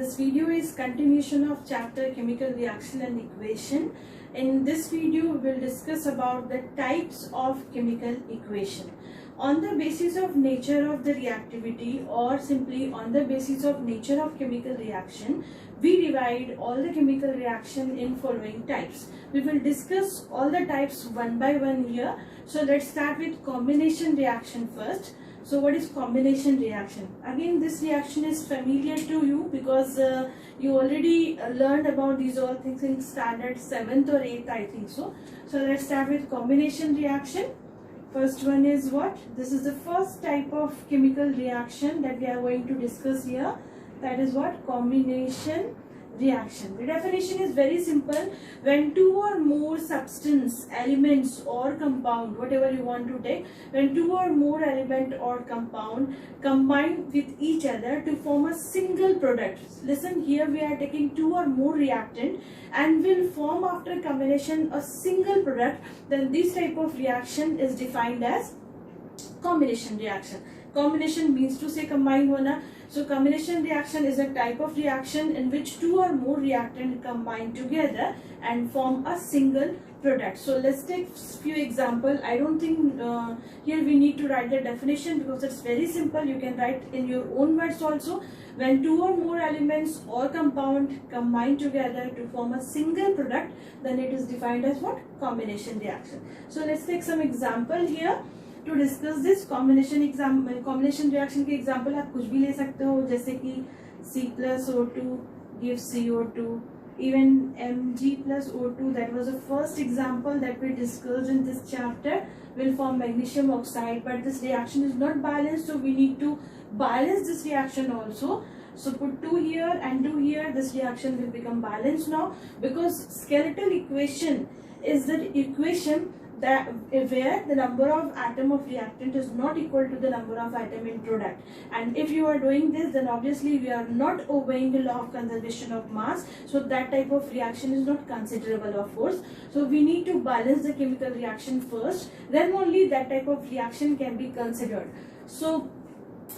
This video is continuation of chapter chemical reaction and equation. In this video we will discuss about the types of chemical equation. On the basis of nature of the reactivity or simply on the basis of nature of chemical reaction, we divide all the chemical reaction in following types. We will discuss all the types one by one here. So let's start with combination reaction first. So what is combination reaction? Again, this reaction is familiar to you because you already learned about these all things in standard 7th or 8th, I think so. So let's start with combination reaction. First one is what? This is the first type of chemical reaction that we are going to discuss here. That is what? Combination reaction. The definition is very simple. When two or more substance, elements or compound, whatever you want to take, when two or more element or compound combine with each other to form a single product. Listen, here we are taking two or more reactant and will form after combination a single product, then this type of reaction is defined as combination reaction. Combination means to say combined hona. So combination reaction is a type of reaction in which two or more reactant combine together and form a single product. So let's take few examples. I don't think here we need to write the definition because it's very simple. You can write in your own words also. When two or more elements or compound combine together to form a single product, then it is defined as what? Combination reaction. So let's take some example here. To discuss this combination reaction के example आप कुछ भी ले सकते हो, जैसे कि C+O2 gives CO2, even Mg plus O2, that was the first example that we discussed in this chapter, will form magnesium oxide, but this reaction is not balanced, so we need to balance this reaction also. So put 2 here and 2 here, this reaction will become balanced now, because skeletal equation is the equation that where the number of atom of reactant is not equal to the number of atom in product, and if you are doing this, then obviously we are not obeying the law of conservation of mass, so that type of reaction is not considerable of force. So we need to balance the chemical reaction first, then only that type of reaction can be considered. So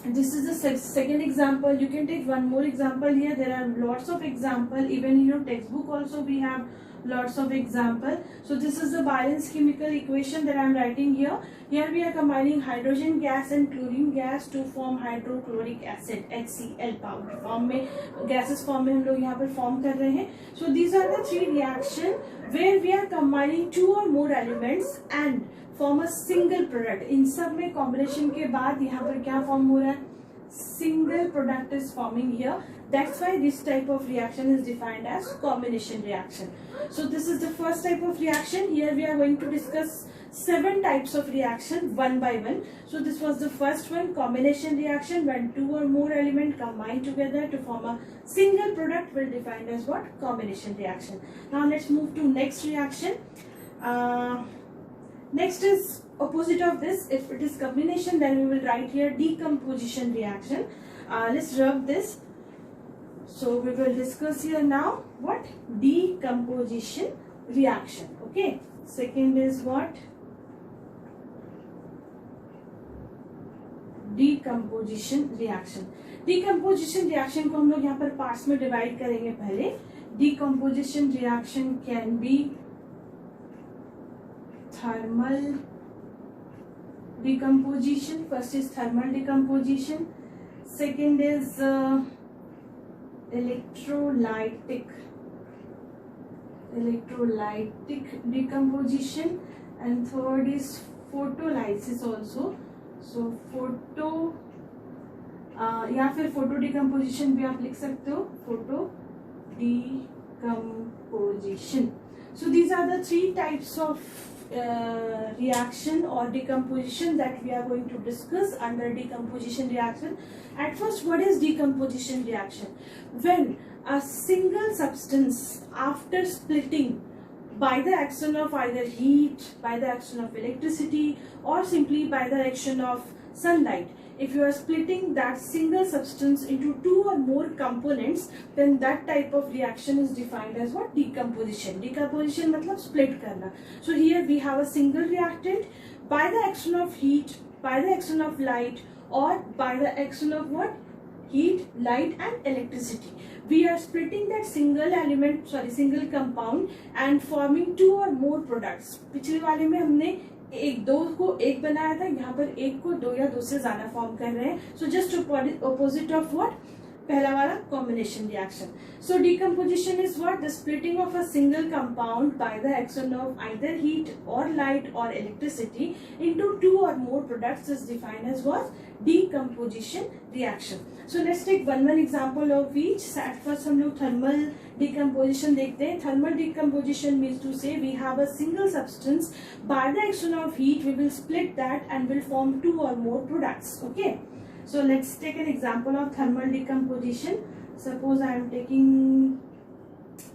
this is the second example. You can take one more example here. There are lots of example, even in your textbook also we have lots of example. So this is the balanced chemical equation that I am writing here. Here we are combining hydrogen gas and chlorine gas to form hydrochloric acid, HCl powder form में, gases form में हम लोग यहाँ पर form कर रहे हैं. So these are the three reaction where we are combining two or more elements and form a single product. इन सब में combination के बाद यहाँ पर क्या form हो रहा है? Single product is forming here. That's why this type of reaction is defined as combination reaction. So this is the first type of reaction. Here we are going to discuss 7 types of reaction one by one. So this was the first one, combination reaction, when two or more elements combine together to form a single product will defined as what? Combination reaction. Now let's move to next reaction. Next is opposite of this. If it is combination, then we will write here decomposition reaction. Let's rub this. So we will discuss here now what? Decomposition reaction. Okay. Second is what? Decomposition reaction. Decomposition reaction को हम लोग यहाँ पर parts में divide करेंगे पहले. Decomposition reaction can be thermal decomposition. First is thermal decomposition. Second is electrolytic decomposition, and third is photolysis also. So photo या फिर photo decomposition भी आप लिख सकते हो, photo decomposition. So these are the 3 types of reaction or decomposition that we are going to discuss under decomposition reaction. At first, what is decomposition reaction? When a single substance after splitting by the action of either heat, by the action of electricity, or simply by the action of sunlight, if you are splitting that single substance into 2 or more components, then that type of reaction is defined as what? Decomposition. Decomposition मतलब split करना. So here we have a single reactant by the action of heat, by the action of light, or by the action of what? heat, light and electricity. We are splitting that single compound and forming two or more products. पिछले वाले में हमने एक दो को एक बनाया था, यहाँ पर एक को दो या दो से ज्यादा फॉर्म कर रहे हैं. So just opposite of what? पहला वाला combination reaction. So decomposition is what? The splitting of a single compound by the action of either heat or light or electricity into two or more products is defined as what? Decomposition reaction. So let's take one example of each. At first हम लोग thermal decomposition देखते हैं. Thermal decomposition means to say we have a single substance, by the action of heat we will split that and will form two or more products. Okay. So let's take an example of thermal decomposition. Suppose I am taking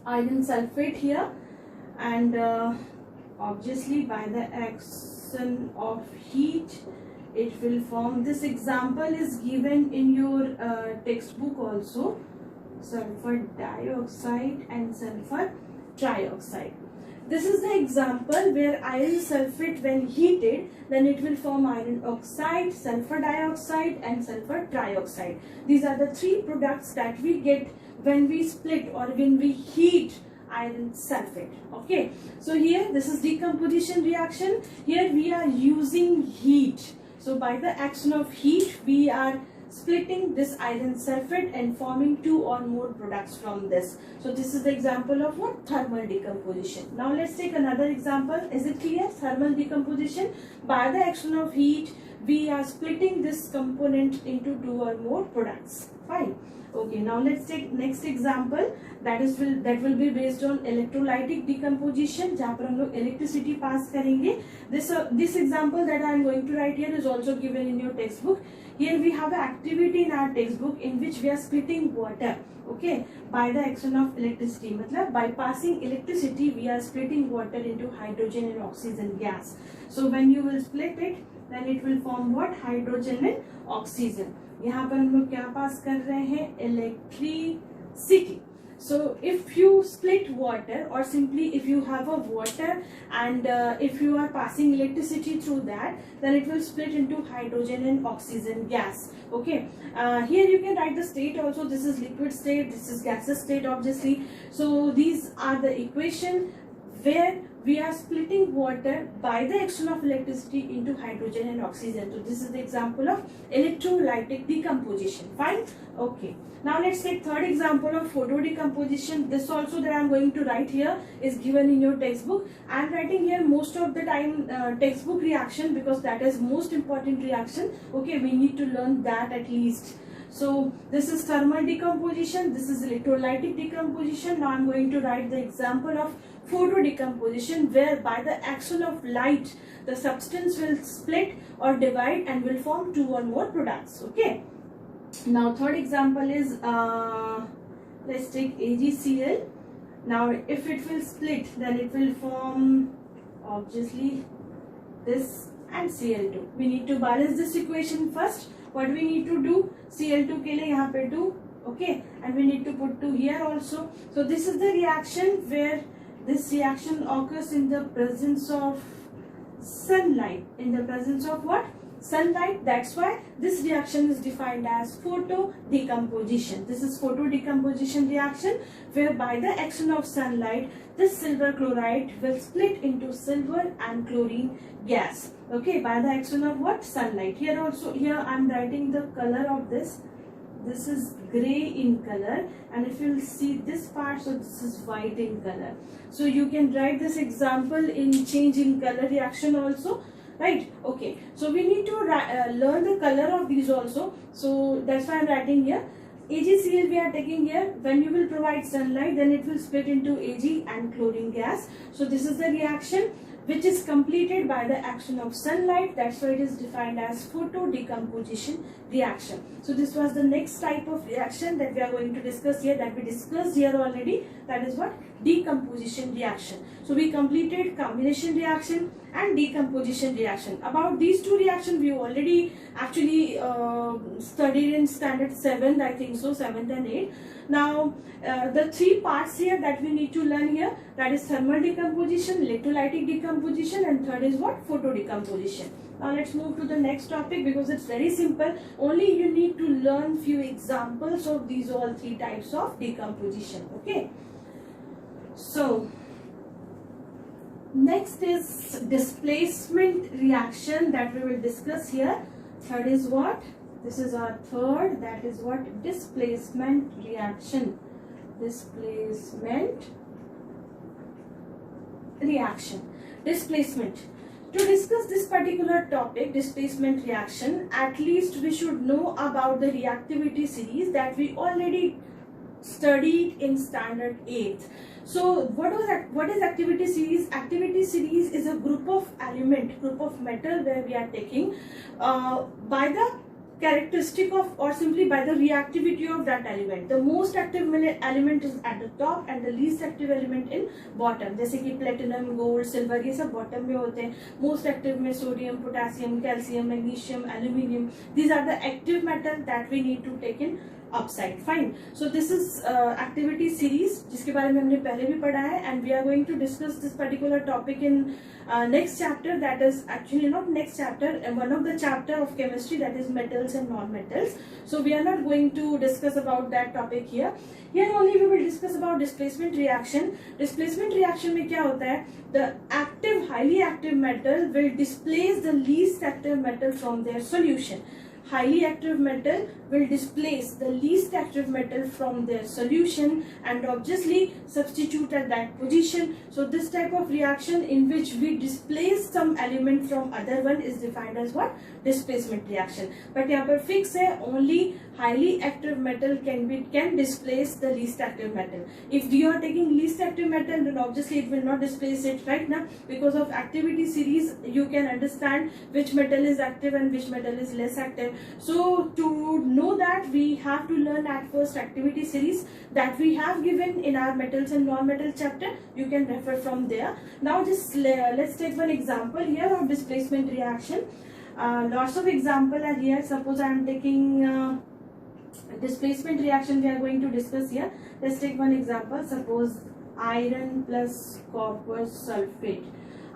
iron sulfate here, and obviously by the action of heat it will form. This example is given in your textbook also. Sulfur dioxide and sulfur trioxide. This is the example where iron sulfate, when heated, then it will form iron oxide, sulfur dioxide and sulfur trioxide. These are the three products that we get when we split or when we heat iron sulfate. Okay, so here this is decomposition reaction. Here we are using heat. So by the action of heat we are splitting this iron sulfate and forming two or more products from this. So this is the example of what? Thermal decomposition. Now let's take another example. Is it clear? Thermal decomposition. By the action of heat we are splitting this component into two or more products. Fine. Okay, now let's take next example. That will be based on electrolytic decomposition, जहाँ पर हम लोग electricity pass करेंगे. This example that I am going to write here is also given in your textbook. Here we have an activity in our textbook in which we are splitting water. Okay, by the action of electricity. मतलब by passing electricity we are splitting water into hydrogen and oxygen gas. So when you will split it, then it will form what? Hydrogen and oxygen. यहाँ पर हम लोग क्या पास कर रहे हैं? Electricity. So if you split water, or simply if you have a water and if you are passing electricity through that, then it will split into hydrogen and oxygen gas. Okay, here you can write the state also. This is liquid state, this is gaseous state obviously. So these are the equation where we are splitting water by the action of electricity into hydrogen and oxygen. So this is the example of electrolytic decomposition. Fine. Okay. Now let's take third example of photo decomposition. This also that I am going to write here is given in your textbook. I am writing here most of the time textbook reaction because that is most important reaction. Okay, we need to learn that at least. So this is thermal decomposition, this is electrolytic decomposition. Now I am going to write the example of photo decomposition, where by the action of light the substance will split or divide and will form two or more products. Okay. Now third example is let's take AgCl. Now if it will split, then it will form obviously this and Cl2. We need to balance this equation first. What we need to do? Cl2 के लिए यहाँ पे 2, okay, and we need to put 2 here also. So this is the reaction where this reaction occurs in the presence of sunlight. In the presence of what? Sunlight. That's why this reaction is defined as photo decomposition. This is photo decomposition reaction where by the action of sunlight this silver chloride will split into silver and chlorine gas. Okay, by the action of what? Sunlight. Here also, here I am writing the color of this. This is gray in color, and if you will see this part, so this is white in color. So you can write this example in change in color reaction also. Right? Okay. So we need to learn the color of these also. So that's why I am writing here. AgCl we are taking here. When you will provide sunlight, then it will split into Ag and chlorine gas. So this is the reaction which is completed by the action of sunlight. That's why it is defined as photo decomposition reaction. So this was the next type of reaction that we are going to discuss here, that we discussed here already. That is what? decomposition reaction. So we completed combination reaction and decomposition reaction. About these two reactions we already actually studied in standard 7th, I think so, 7th and 8th. Now the three parts here that we need to learn here, that is thermal decomposition, electrolytic decomposition, and third is what? Photo decomposition. Now let's move to the next topic because it's very simple. Only you need to learn few examples of these all three types of decomposition. Okay. So next is displacement reaction that we will discuss here. Third is what? This is our third, that is what? Displacement reaction. Displacement reaction. Displacement. To discuss this particular topic, displacement reaction, at least we should know about the reactivity series that we already studied in standard 8th. So what is activity series? Activity series is a group of metal where we are taking by the characteristic of or simply by the reactivity of that element. The most active element is at the top and the least active element in bottom. जैसे कि platinum, gold, silver ये सब bottom में होते हैं. Most active में sodium, potassium, calcium, magnesium, aluminium. These are the active metal that we need to take in upside. Fine. So this is activity series जिसके बारे में हमने पहले भी पढ़ा है, and we are going to discuss this particular topic in next chapter, that is actually not next chapter, one of the chapter of chemistry, that is metals and non-metals. So we are not going to discuss about that topic here. Here only we will discuss about displacement reaction. Displacement reaction में क्या होता है? The active, highly active metal will displace the least active metal from their solution. Highly active metal will displace the least active metal from their solution and obviously substitute at that position. So this type of reaction in which we displace some element from other one is defined as what? Displacement reaction. But यहाँ पर fix है, only highly active metal can displace the least active metal. If you are taking least active metal, then obviously it will not displace it right now. Because of activity series, you can understand which metal is active and which metal is less active. So to know that, we have to learn at first activity series that we have given in our metals and non-metal chapter. You can refer from there. Now just let's take one example here of displacement reaction. Lots of example are here. Suppose I am taking displacement reaction we are going to discuss here. Let's take one example. Suppose iron plus copper sulfate.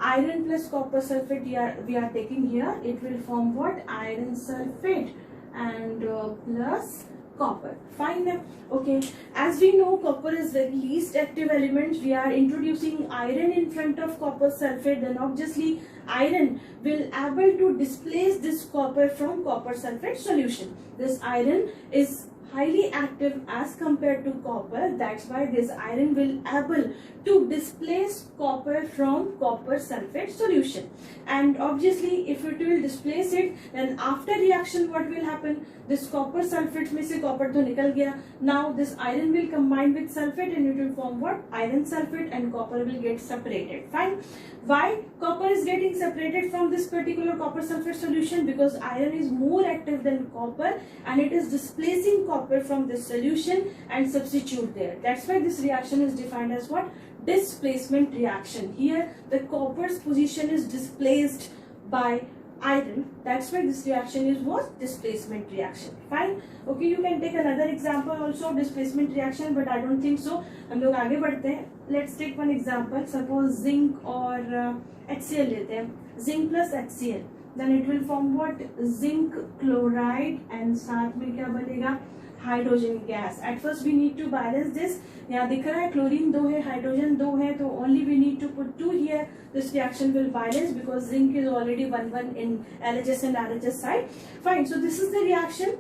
Iron plus copper sulfate we are taking here. It will form what? Iron sulfate and plus copper. Fine. Okay, as we know, copper is the least active element. We are introducing iron in front of copper sulfate, then obviously iron will able to displace this copper from copper sulfate solution. This iron is highly active as compared to copper. That's why this iron will able to displace copper from copper sulfate solution. And obviously if it will displace it, then after reaction what will happen? This copper sulfate में से copper तो निकल गया. Now this iron will combine with sulfate and it will form what? Iron sulfate, and copper will get separated. Fine. Why copper is getting separated from this particular copper sulfate solution? Because iron is more active than copper and it is displacing copper from this solution and substitute there. That's why this reaction is defined as what? Displacement reaction. Here the copper's position is displaced by iron. That's why this reaction is what? Displacement reaction. Fine. Okay, you can take another example also of displacement reaction, but I don't think so. हम लोग आगे बढ़ते हैं. Let's take one example. Suppose zinc और HCl लेते हैं. Zinc plus HCl. Then it will form what? Zinc chloride and साथ में क्या बनेगा? Hydrogen gas. At first we need to balance this. यहाँ दिख रहा है क्लोरीन 2 है, हाइड्रोजन 2 है, तो only we need to put 2 here. This reaction will balance because zinc is already 1-1 in LHS and RHS side. Fine. So this is the reaction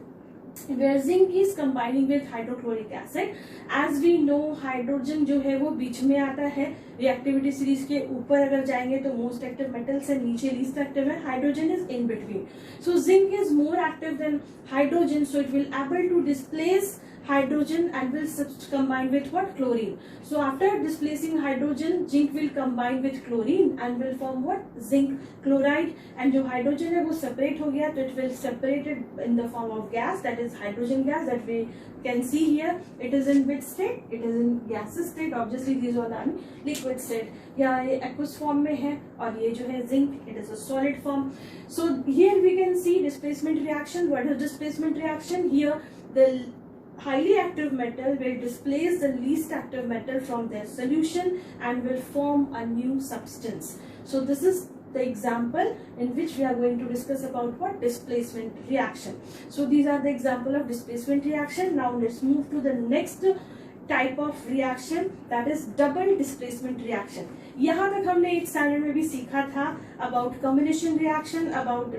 where zinc is combining with hydrochloric acid. As we know, hydrogen जो है वो बीच में आता है. Reactivity series के ऊपर अगर जाएंगे तो most active metal से नीचे least active है. Hydrogen is in between. So zinc is more active than hydrogen, so it will able to displace hydrogen and will combine with what? Chlorine. So after displacing hydrogen, zinc will combine with chlorine and will form what? Zinc chloride. And जो hydrogen है वो separate हो गया, तो it will separate it in the form of gas, that is hydrogen gas that we can see here. It is in which state? It is in gaseous state. Obviously these all are in liquid state. या ये aqueous form में है और ये जो है zinc, it is a solid form. So here we can see displacement reaction. What is displacement reaction? Here the highly active metal will displace the least active metal from their solution and will form a new substance. So this is the example in which we are going to discuss about what? Displacement reaction. So these are the example of displacement reaction. Now let's move to the next type of reaction, that is double displacement reaction. यहाँ तक हमने 8th standard में भी सीखा था about combination reaction, about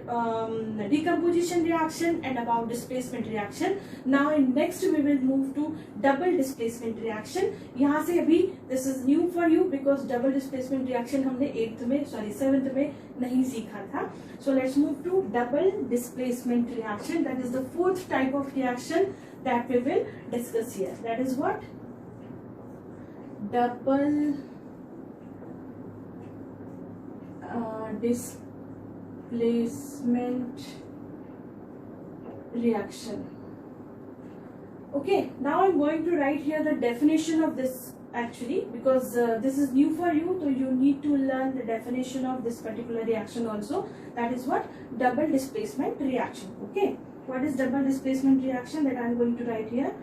decomposition reaction and about displacement reaction. Now in next we will move to double displacement reaction. यहाँ से अभी this is new for you because double displacement reaction हमने 7th में नहीं सीखा था. So let's move to double displacement reaction. That is the 4th type of reaction that we will discuss here. That is what? Double displacement reaction. Okay, now I'm going to write here the definition of this actually, because this is new for you, so you need to learn the definition of this particular reaction also. That is what? Double displacement reaction. Okay, what is double displacement reaction that I'm going to write here?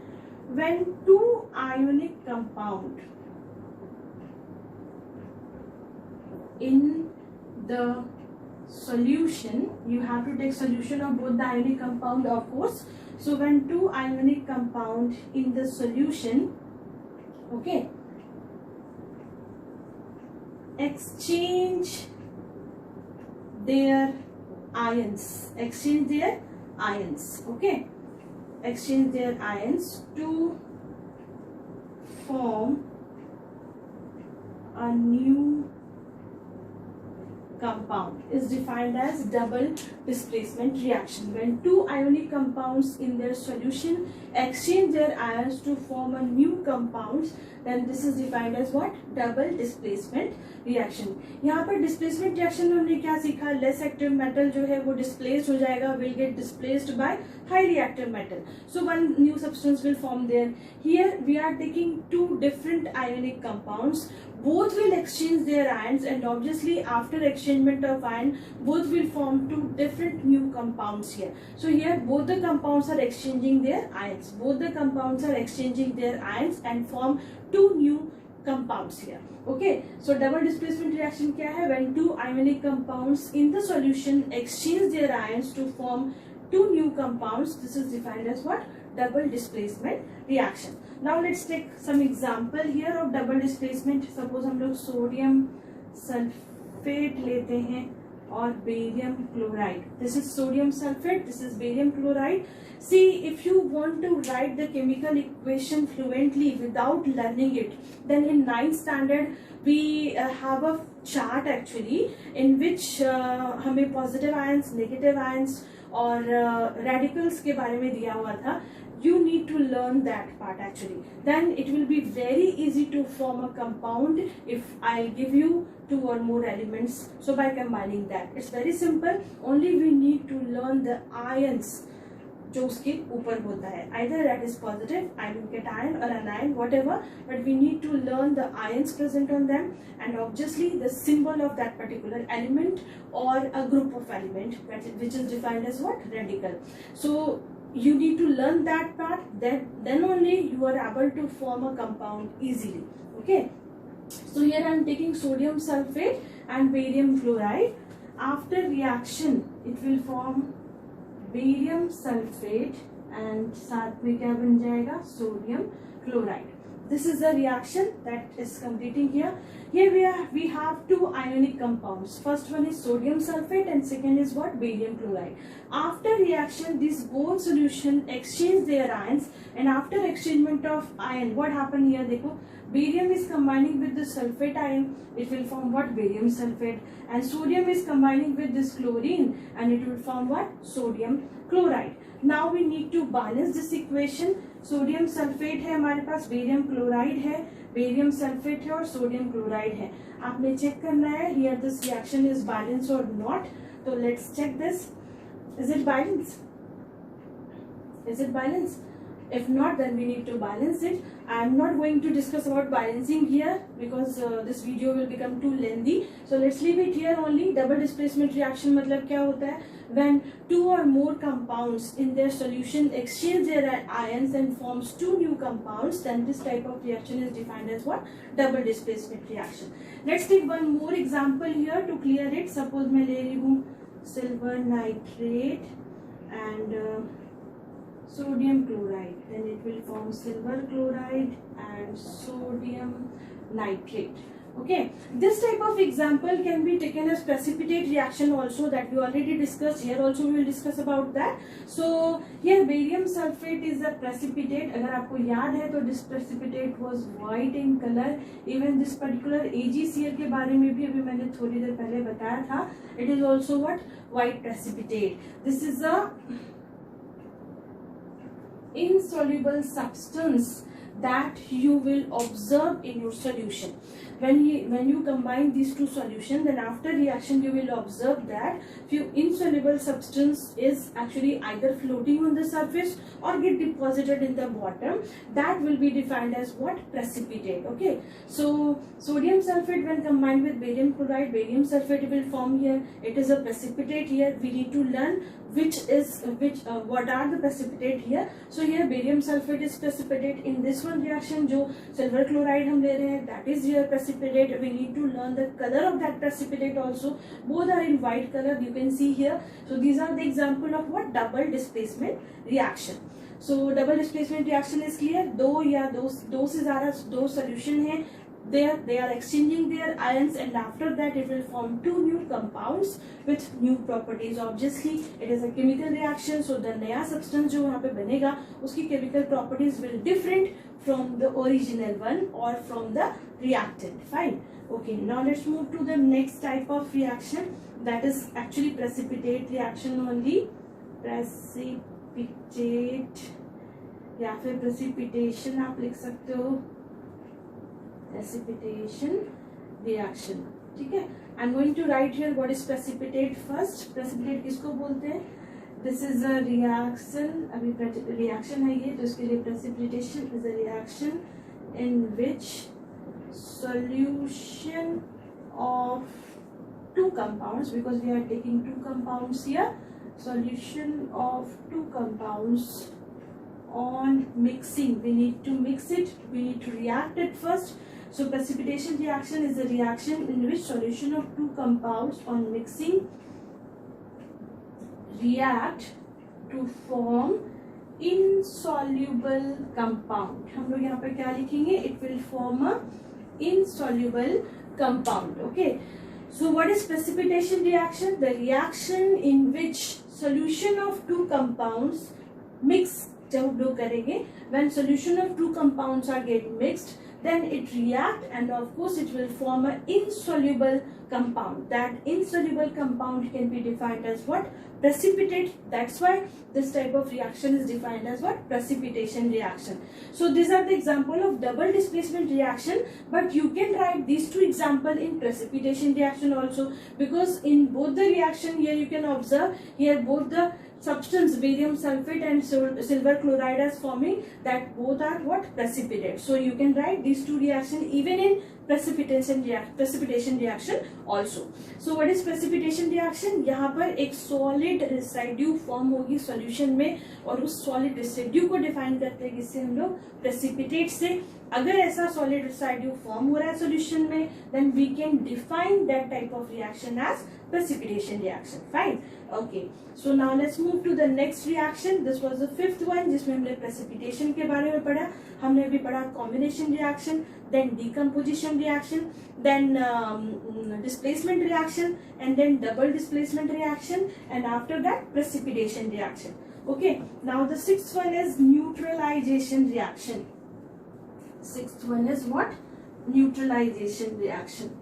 When two ionic compound in the solution, you have to take solution of both the ionic compound of course. So when two ionic compound in the solution, okay, exchange their ions, okay, exchange their ions to form a new compound is defined as double displacement reaction. When two ionic compounds in their solution exchange their ions to form a new compound, then this is defined as what? Double displacement reaction. यहाँ पर displacement reaction में हमने क्या सीखा? Less active metal जो है वो displaced हो जाएगा, will get displaced by highly active metal. So one new substance will form there. Here we are taking two different ionic compounds. Both will exchange their ions, and obviously after exchangement of ion, both will form two different new compounds here. So here both the compounds are exchanging their ions. Both the compounds are exchanging their ions and form two new compounds here. Okay, so double displacement reaction क्या है? When two ionic compounds in the solution exchange their ions to form two new compounds, this is defined as what? Double displacement reaction. Now let's take some example here of double displacement. Suppose हम लोग sodium sulphate लेते हैं और barium chloride. This is sodium sulfate, this is barium chloride. See, if you want to write the chemical equation fluently without learning it, then in 9th standard we have a chart actually in which हमें positive ions, negative ions और radicals के बारे में दिया हुआ था. You need to learn that part actually. Then it will be very easy to form a compound if I give you two or more elements. So by combining that, it's very simple. Only we need to learn the ions जो उसके ऊपर होता है. Either that is positive, ion cation or anion, whatever. But we need to learn the ions present on them and obviously the symbol of that particular element or a group of element which is defined as what? Radical. So you need to learn that part, then only you are able to form a compound easily. Okay, so here I am taking sodium sulfate and barium chloride. After reaction it will form barium sulfate and साथ में क्या बन जाएगा? Sodium chloride. This is the reaction that is completing here. Here we have two ionic compounds. First one is sodium sulfate and second is what? Barium chloride. After reaction, these both solution exchange their ions, and after exchangement of ion, what happened here? देखो, barium is combining with the sulfate ion, it will form what? Barium sulfate, and sodium is combining with this chlorine and it will form what? Sodium chloride. Now we need to balance this equation. Sodium sulphate है हमारे पास, barium chloride है, barium sulphate है और sodium chloride है. आपने check करना है here this reaction is balance और नॉट. तो let's check this. Is it balance? Is it balanced? If not, then we need to balance it. I am not going to discuss about balancing here because this video will become too lengthy. So let's leave it here only. Double displacement reaction मतलब क्या होता है? When two or more compounds in their solution exchange their ions and forms two new compounds, then this type of reaction is defined as what? Double displacement reaction. Let's take one more example here to clear it. Suppose मैं ले रही हूँ silver nitrate and sodium chloride, then it will form silver chloride and sodium nitrate. Okay, this type of example can be taken as precipitate reaction also, that we already discussed. Here also we will discuss about that. So here barium sulfate is a precipitate. अगर आपको याद है तो this precipitate was white in color. Even this particular AgCl के बारे में भी अभी मैंने थोड़ी देर पहले बताया था. It is also what? White precipitate. This is a insoluble substance that you will observe in your solution. When you combine these two solutions, then after reaction you will observe that few insoluble substance is actually either floating on the surface or get deposited in the bottom. That will be defined as what? Precipitate. Okay, so sodium sulfate when combined with barium chloride, barium sulfate will form here. It is a precipitate. Here we need to learn what are the precipitate here. So here barium sulfate is precipitate. In this one reaction जो silver chloride हम ले रहे हैं, that is here precipitate. We need to learn the color of that precipitate also. Both are in white color, you can see here. So these are the example of what? Double displacement reaction. So double displacement reaction is clear. दो से ज़्यादा दो solution है, they are exchanging their ions and after that it will form two new compounds with new properties. Obviously it is a chemical reaction, so the नया substance जो वहाँ पे बनेगा उसकी chemical properties will different from the original one or from the reactant. Fine. Okay, now let's move to the next type of reaction, that is actually precipitate reaction only. Precipitate या फिर precipitation आप लिख सकते हो, precipitation reaction. ठीक है, I'm going to write here what is precipitate first. Precipitate किसको बोलते हैं? This is a reaction. अभी reaction है ये, तो इसके लिए precipitation is a reaction in which solution of two compounds, because we are taking two compounds here, solution of two compounds on mixing, we need to mix it, we need to react it first. So precipitation reaction is a reaction in which solution of two compounds on mixing react to form insoluble compound. हम लोग यहाँ पे क्या लिखेंगे? It will form a insoluble compound. Okay, so what is precipitation reaction? The reaction in which solution of two compounds mix, जब हम लोग करेंगे, when solution of two compounds are getting mixed, then it react and of course it will form an insoluble compound. That insoluble compound can be defined as what? Precipitate. That's why this type of reaction is defined as what? Precipitation reaction. So these are the example of double displacement reaction, but you can write these two example in precipitation reaction also, because in both the reaction here you can observe here both the substance barium sulfate and silver chloride is forming, that both are what? Precipitate. So you can write these two reaction even in precipitation reaction also. So what is precipitation reaction? यहाँ पर एक solid residue form होगी solution में, और उस solid residue को define करते हैं किससे? हम लोग precipitate से. अगर ऐसा solid residue form हो रहा है solution में, then we can define that type of reaction as precipitation reaction. Fine. Okay, so now let's move to the next reaction. This was the fifth one जिसमें हमने precipitation के बारे में पढ़ा. हमने अभी पढ़ा combination reaction, then decomposition reaction, then displacement reaction, and then double displacement reaction, and after that precipitation reaction. Okay, now the sixth one is neutralization reaction. Sixth one is what? Neutralization reaction.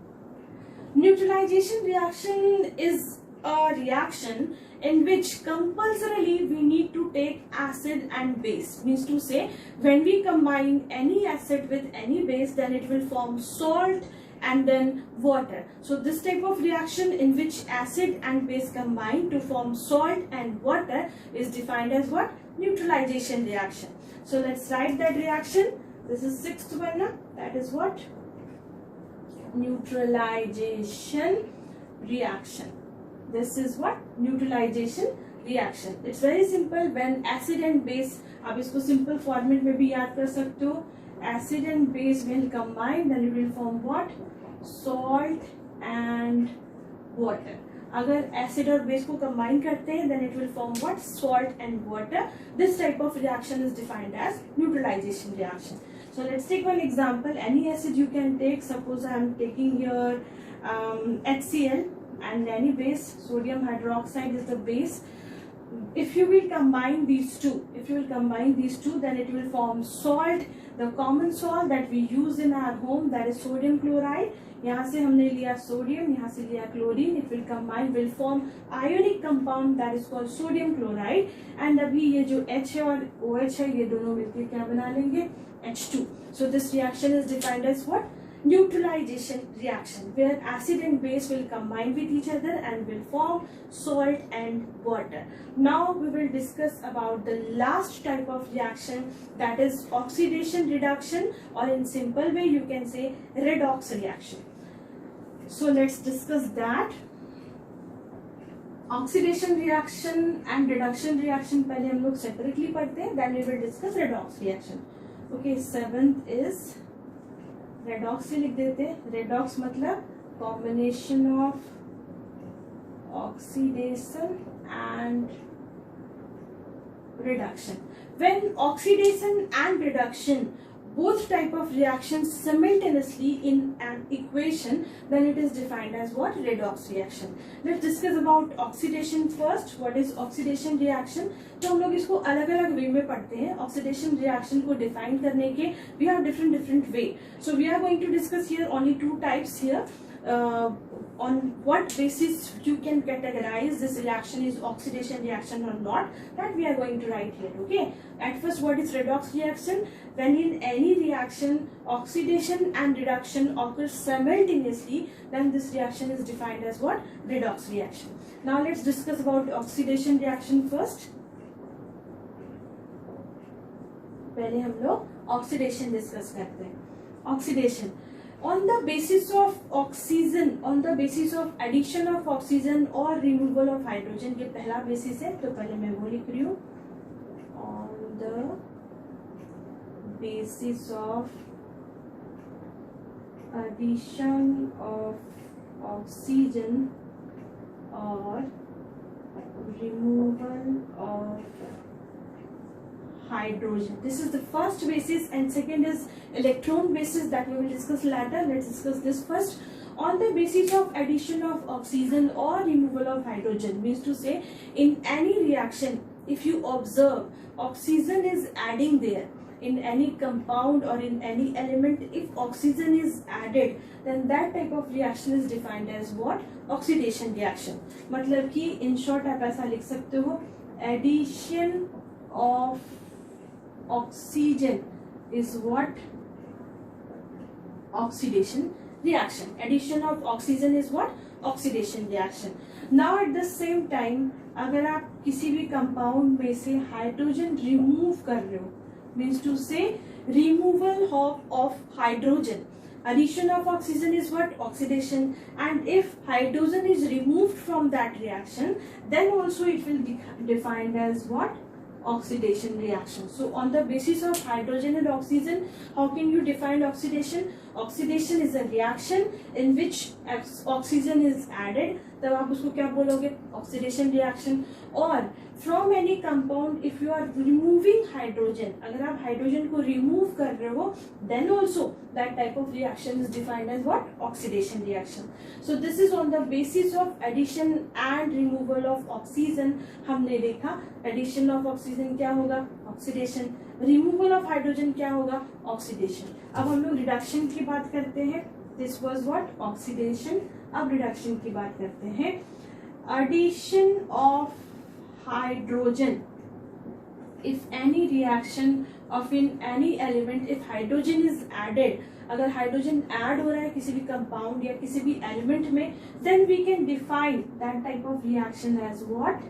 Neutralization reaction is a reaction in which compulsorily we need to take acid and base. Means to say, when we combine any acid with any base, then it will form salt and then water. So this type of reaction in which acid and base combine to form salt and water is defined as what? Neutralization reaction. So let's write that reaction. This is sixth one now. That is what? Neutralization reaction. This is what? Neutralization reaction. It's very simple. When acid and base, आप इसको simple format में भी याद कर सकते हो. Acid and base when combined, then it will form what? Salt and water. अगर acid और base को combine करते हैं, then it will form what? Salt and water. This type of reaction is defined as neutralization reaction. So let's take one example. Any acid you can take. Suppose I am taking here HCl and any base. Sodium hydroxide is the base. If you will combine these two, then it will form salt. The common salt that we use in our home, that is sodium chloride. यहाँ से हमने लिया sodium, यहाँ से लिया chlorine. It will combine, will form ionic compound that is called sodium chloride. And अभी ये जो H है और OH है, ये दोनों मिलकर क्या बना लेंगे? H2. So this reaction is defined as what? Neutralization reaction, where acid and base will combine with each other and will form salt and water. Now we will discuss about the last type of reaction, that is oxidation reduction, or in simple way you can say redox reaction. So let's discuss that. Oxidation reaction and reduction reaction पहले हम लोग separately पढ़ते हैं, then we will discuss redox reaction. Okay, seventh is redox से लिख देते हैं. Redox मतलब combination of oxidation and reduction. When oxidation and reduction, both type of reactions simultaneously in an equation, then it is defined as what? Redox reaction. Let's discuss about oxidation first. What is oxidation reaction? तो हम लोग इसको अलग अलग वे में पढ़ते हैं. Oxidation reaction को define करने के we have different way. So we are going to discuss here only two types here. On what basis you can categorize this reaction is oxidation reaction or not, that we are going to write here. Okay, at first, what is redox reaction? When in any reaction oxidation and reduction occurs simultaneously, then this reaction is defined as what? Redox reaction. Now let's discuss about oxidation reaction first. पहले हम लोग oxidation discuss करते हैं. Oxidation on the basis of oxygen, on the basis of addition of oxygen or removal of hydrogen, ये पहला basis है, तो पहले मैं वो लिख रही हूँ. On the basis of addition of oxygen or removal of hydrogen. This is the first basis, and second is electron basis that we will discuss later. Let's discuss this first. On the basis of addition of oxygen or removal of hydrogen, means to say in any reaction, if you observe oxygen is adding there in any compound or in any element, if oxygen is added, then that type of reaction is defined as what? Oxidation reaction. मतलब कि in short आप ऐसा लिख सकते हो, addition of oxygen is what? Oxidation reaction. Addition of oxygen is what? Oxidation reaction. Now at the same time, अगर आप किसी भी compound में से hydrogen remove कर रहे हो, means to say removal of hydrogen. Addition of oxygen is what? Oxidation. And if hydrogen is removed from that reaction, then also it will be defined as what? Oxidation reaction. So on the basis of hydrogen and oxygen, how can you define oxidation? Oxidation is a reaction in which oxygen is added. तब आप उसको क्या बोलोगे? Oxidation reaction. Or from any compound, if you are removing hydrogen, अगर आप hydrogen को remove कर रहे हो, then also that type of reaction is defined as what? Oxidation reaction. So this is on the basis of addition and removal of oxygen. हमने देखा addition of oxygen क्या होगा? Oxidation. Removal of hydrogen क्या होगा? Oxidation. अब हम लोग reduction की बात करते हैं. This was what? Oxidation. अब reduction की बात करते हैं. addition of hydrogen, if any reaction of in any element, if hydrogen is added, अगर हाइड्रोजन ऐड हो रहा है किसी भी कंपाउंड या किसी भी एलिमेंट में, then we can define that type of reaction as what?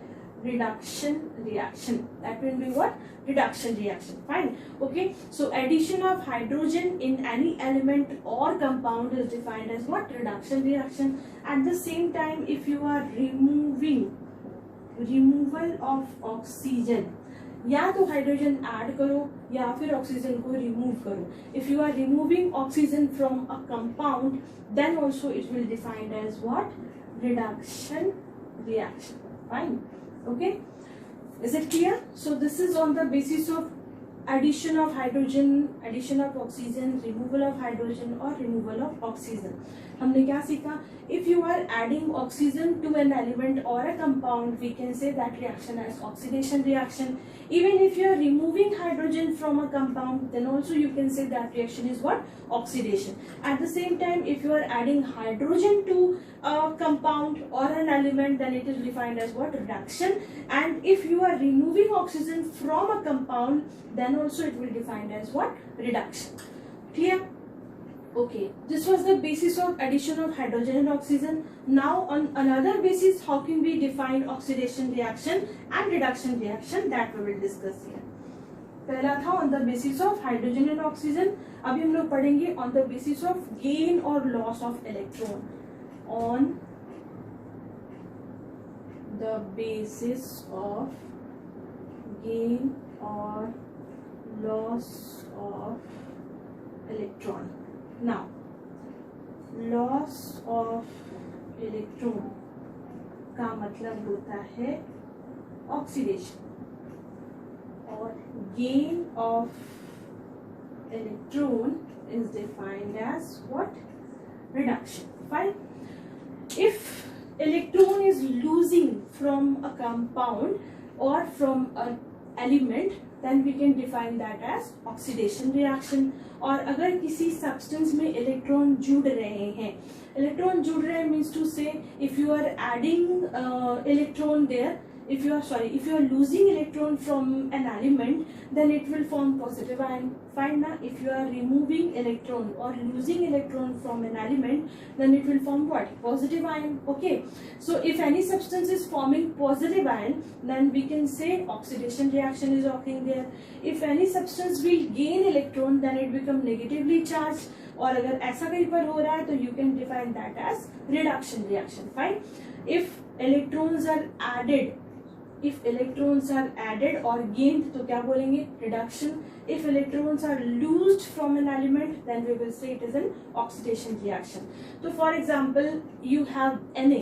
Reduction reaction. That will be what? Reduction reaction. Fine. Okay. So addition of hydrogen in any element or compound is defined as what? Reduction reaction. At the same time, if you are removal of oxygen, या तो hydrogen add करो या फिर oxygen को remove करो. If you are removing oxygen from a compound, then also it will defined as what? Reduction reaction. Fine. Okay, is it clear? So this is on the basis of addition of hydrogen, addition of oxygen, removal of hydrogen or removal of oxygen. हमने क्या सीखा? If you are adding oxygen to an element or a compound, we can say that reaction as oxidation reaction. Even if you are removing hydrogen from a compound, then also you can say that reaction is what? Oxidation. At the same time, if you are adding hydrogen to a compound or an element, then it is defined as what? Reduction. And if you are removing oxygen from a compound, then also it will be defined as what? Reduction. Clear? Okay, this was the basis of addition of hydrogen and oxygen. Now on another basis, how can we define oxidation reaction and reduction reaction, that we will discuss here. पहला था on the basis of hydrogen and oxygen. अभी हम लोग पढ़ेंगे on the basis of gain or loss of electron. On the basis of gain or loss of electron. Now, loss of electron का मतलब होता है oxidation और gain of electron is defined as what? Reduction. Fine. If electron is losing from a compound or from an element, then we can define that as oxidation reaction. और अगर किसी substance में electron जुड़ रहे हैं, electron जुड़ रहे हैं means to say if you are adding electron there, if you are losing electron from an element, then it will form positive ion. Fine. Now if you are removing electron or losing electron from an element, then it will form what? Positive ion. Okay, so if any substance is forming positive ion, then we can say oxidation reaction is occurring there. If any substance will gain electron, then it become negatively charged. और अगर ऐसा कहीं पर हो रहा है तो you can define that as reduction reaction. Fine. If electrons are added, if electrons are added or gained, तो क्या बोलेंगे? Reduction. If electrons are loosed from an element, then we will say it is an oxidation reaction. So for example, you have Na.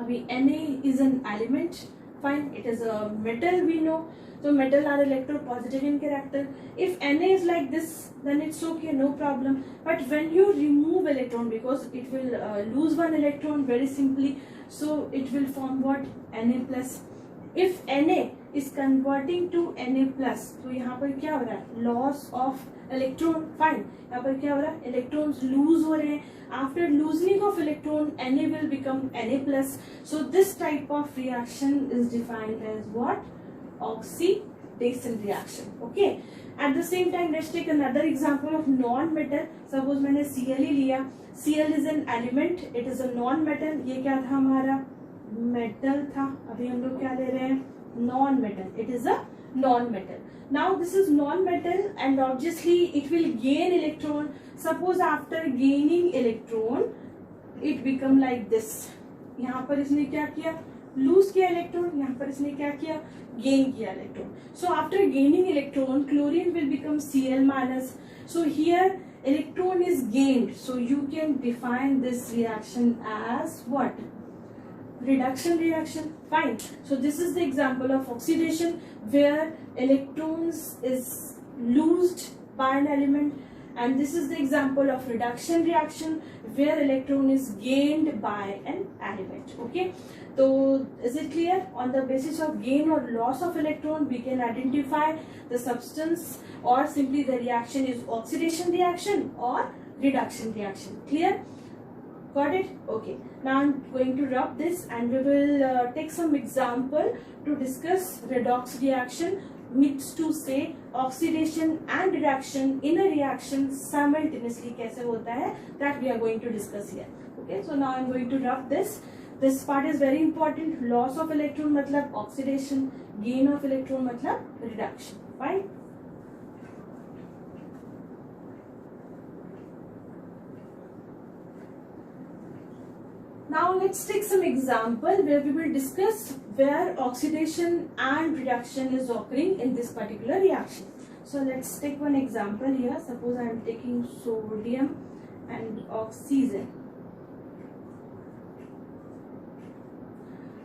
अभी Na is an element. Fine. It is a metal, we know. So metal are electropositive in character. If Na is like this, then it's okay, no problem. But when you remove electron, because it will lose one electron very simply, so it will form what? Na plus. If Na is converting to Na plus, तो यहाँ पर क्या हो रहा है? Loss of electron. Fine. यहाँ पर क्या हो रहा है? Electrons lose हो रहे हैं. After loosening of electron, Na will become Na plus. So this type of reaction is defined as what? Oxidation reaction. Okay. At the same time, let's take another example of non-metal. Suppose मैंने Cl ही लिया. Cl is an element. It is a non-metal. ये क्या था हमारा? Metal था. अभी हम लोग क्या ले रहे हैं? Non-metal. It is a non-metal. Now this is non-metal and obviously it will gain electron. Suppose after gaining electron, it become like this. यहाँ पर इसने क्या किया? Lose किया electron. यहाँ पर इसने क्या किया? Gain किया electron. So after gaining electron, chlorine will become Cl minus. So here electron is gained. So you can define this reaction as what? Reduction reaction. Fine. So this is the example of oxidation where electrons is loosed by an element, and this is the example of reduction reaction where electron is gained by an element. Okay, so is it clear? On the basis of gain or loss of electron, we can identify the substance, or simply the reaction is oxidation reaction or reduction reaction. Clear? Got it? Okay. Now I'm going to rub this and we will take some example to discuss redox reaction, means to say oxidation and reduction in a reaction simultaneously कैसे होता है, that we are going to discuss here. Okay, so now I'm going to rub this. This part is very important. Loss of electron मतलब oxidation, gain of electron मतलब reduction. Fine. Now let's take some example where we will discuss where oxidation and reduction is occurring in this particular reaction. So let's take one example here. Suppose I am taking sodium and oxygen.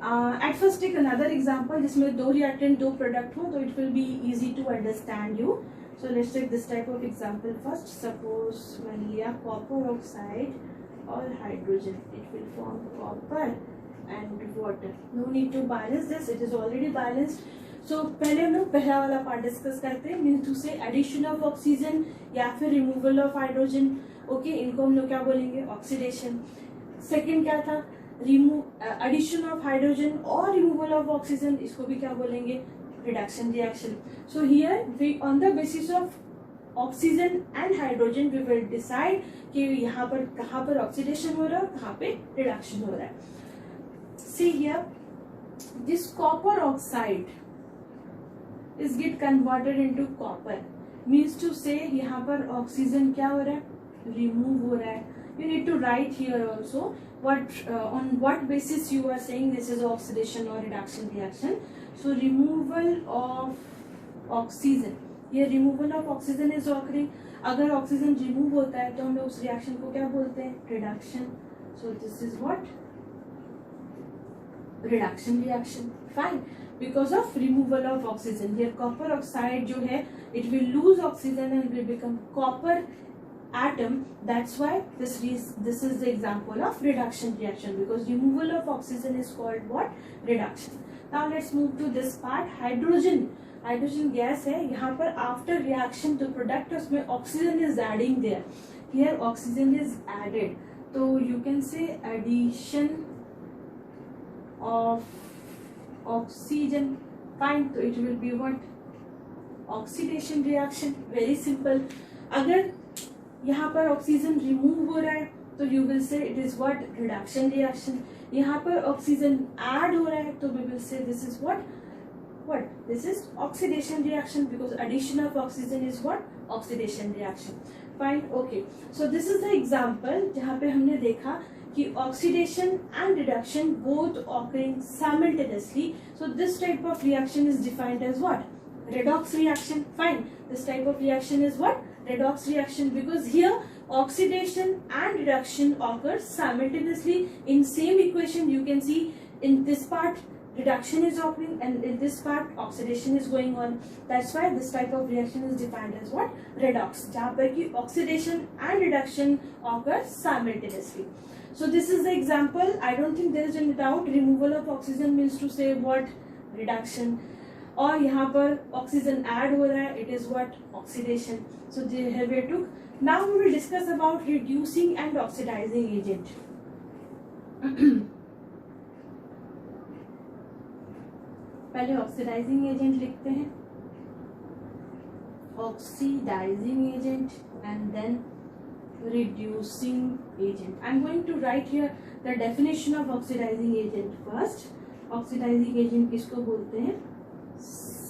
At first take another example जिसमें दो reactant दो product हो, तो it will be easy to understand you. So let's take this type of example first. Suppose मैंने लिया copper oxide or hydrogen, it will form copper and water. No need to balance this, it is already balanced. So पहले हम लोग पहला वाला part discuss करते हैं, means to से एडिशन ऑफ ऑक्सीजन या फिर रिमूवल ऑफ हाइड्रोजन. ओके, इनको हम लोग क्या बोलेंगे, ऑक्सीडेशन. सेकेंड क्या था, एडिशन ऑफ हाइड्रोजन और रिमूवल ऑफ ऑक्सीजन, इसको भी क्या बोलेंगे, reduction reaction. So here we on the basis of oxygen and hydrogen we will decide कि यहाँ पर कहाँ पर ऑक्सीडेशन हो रहा है, कहाँ पे रिडक्शन हो रहा है. See here this copper oxide is get converted into copper, means to say यहाँ पर ऑक्सीजन क्या हो रहा है, रिमूव हो रहा है. You need to write here also what on what basis you are saying this is oxidation or reduction reaction. So removal of oxygen, ये removal of oxygen is occurring. अगर ऑक्सीजन रिमूव होता है तो हम लोग उस रिएक्शन को क्या बोलते हैं, reduction. So this is what, reduction reaction. Fine, because of removal of oxygen. Here copper oxide जो है it will lose oxygen and will become copper atom. That's why this is the example of reduction reaction, because removal of oxygen is called what, reduction. Now let's move to this part. Hydrogen gas है, यहाँ पर after reaction तो product उसमें oxygen is adding there. Here oxygen is added, तो you can say addition of oxygen. Fine, तो it will be what, oxidation reaction. Very simple. अगर यहाँ पर ऑक्सीजन रिमूव हो रहा है तो you will say it is what, reduction reaction. यहाँ पर ऑक्सीजन ऐड हो रहा है तो we will say this is what, this is oxidation reaction, because addition of oxygen is what, oxidation reaction. Fine. Okay, so this is the example जहाँ पे हमने देखा कि oxidation and reduction both occurring simultaneously. So this type of reaction is defined as what, redox reaction. Fine, this type of reaction is what, redox reaction, because here oxidation and reduction occurs simultaneously in same equation. You can see in this part reduction is occurring and in this part oxidation is going on. That's why this type of reaction is defined as what, redox, जहाँ पर कि oxidation and reduction occur simultaneously. So this is the example. I don't think there is any doubt. Removal of oxygen means to say what, reduction. और यहाँ पर oxygen add हो रहा है, it is what, oxidation. So here we took. Now we will discuss about reducing and oxidizing agent. पहले oxidizing agent लिखते हैं, oxidizing agent and then reducing agent. I am going to write here the definition of oxidizing agent first. Oxidizing agent किसको बोलते हैं,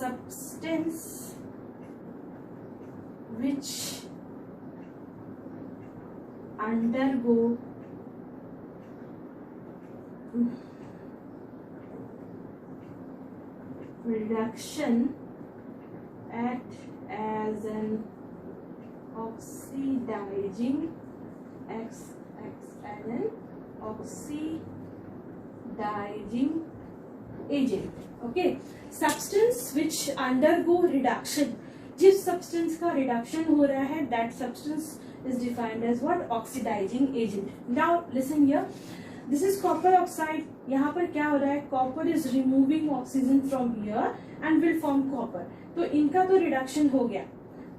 substance which undergo reduction act as an oxidizing agent. Okay, substance which undergo reduction, जिस substance का reduction हो रहा है, that substance is defined as what, oxidizing agent. Now listen here, this is copper oxide. यहाँ पर क्या हो रहा है, copper is removing oxygen from here and will form copper. तो इनका तो reduction हो गया,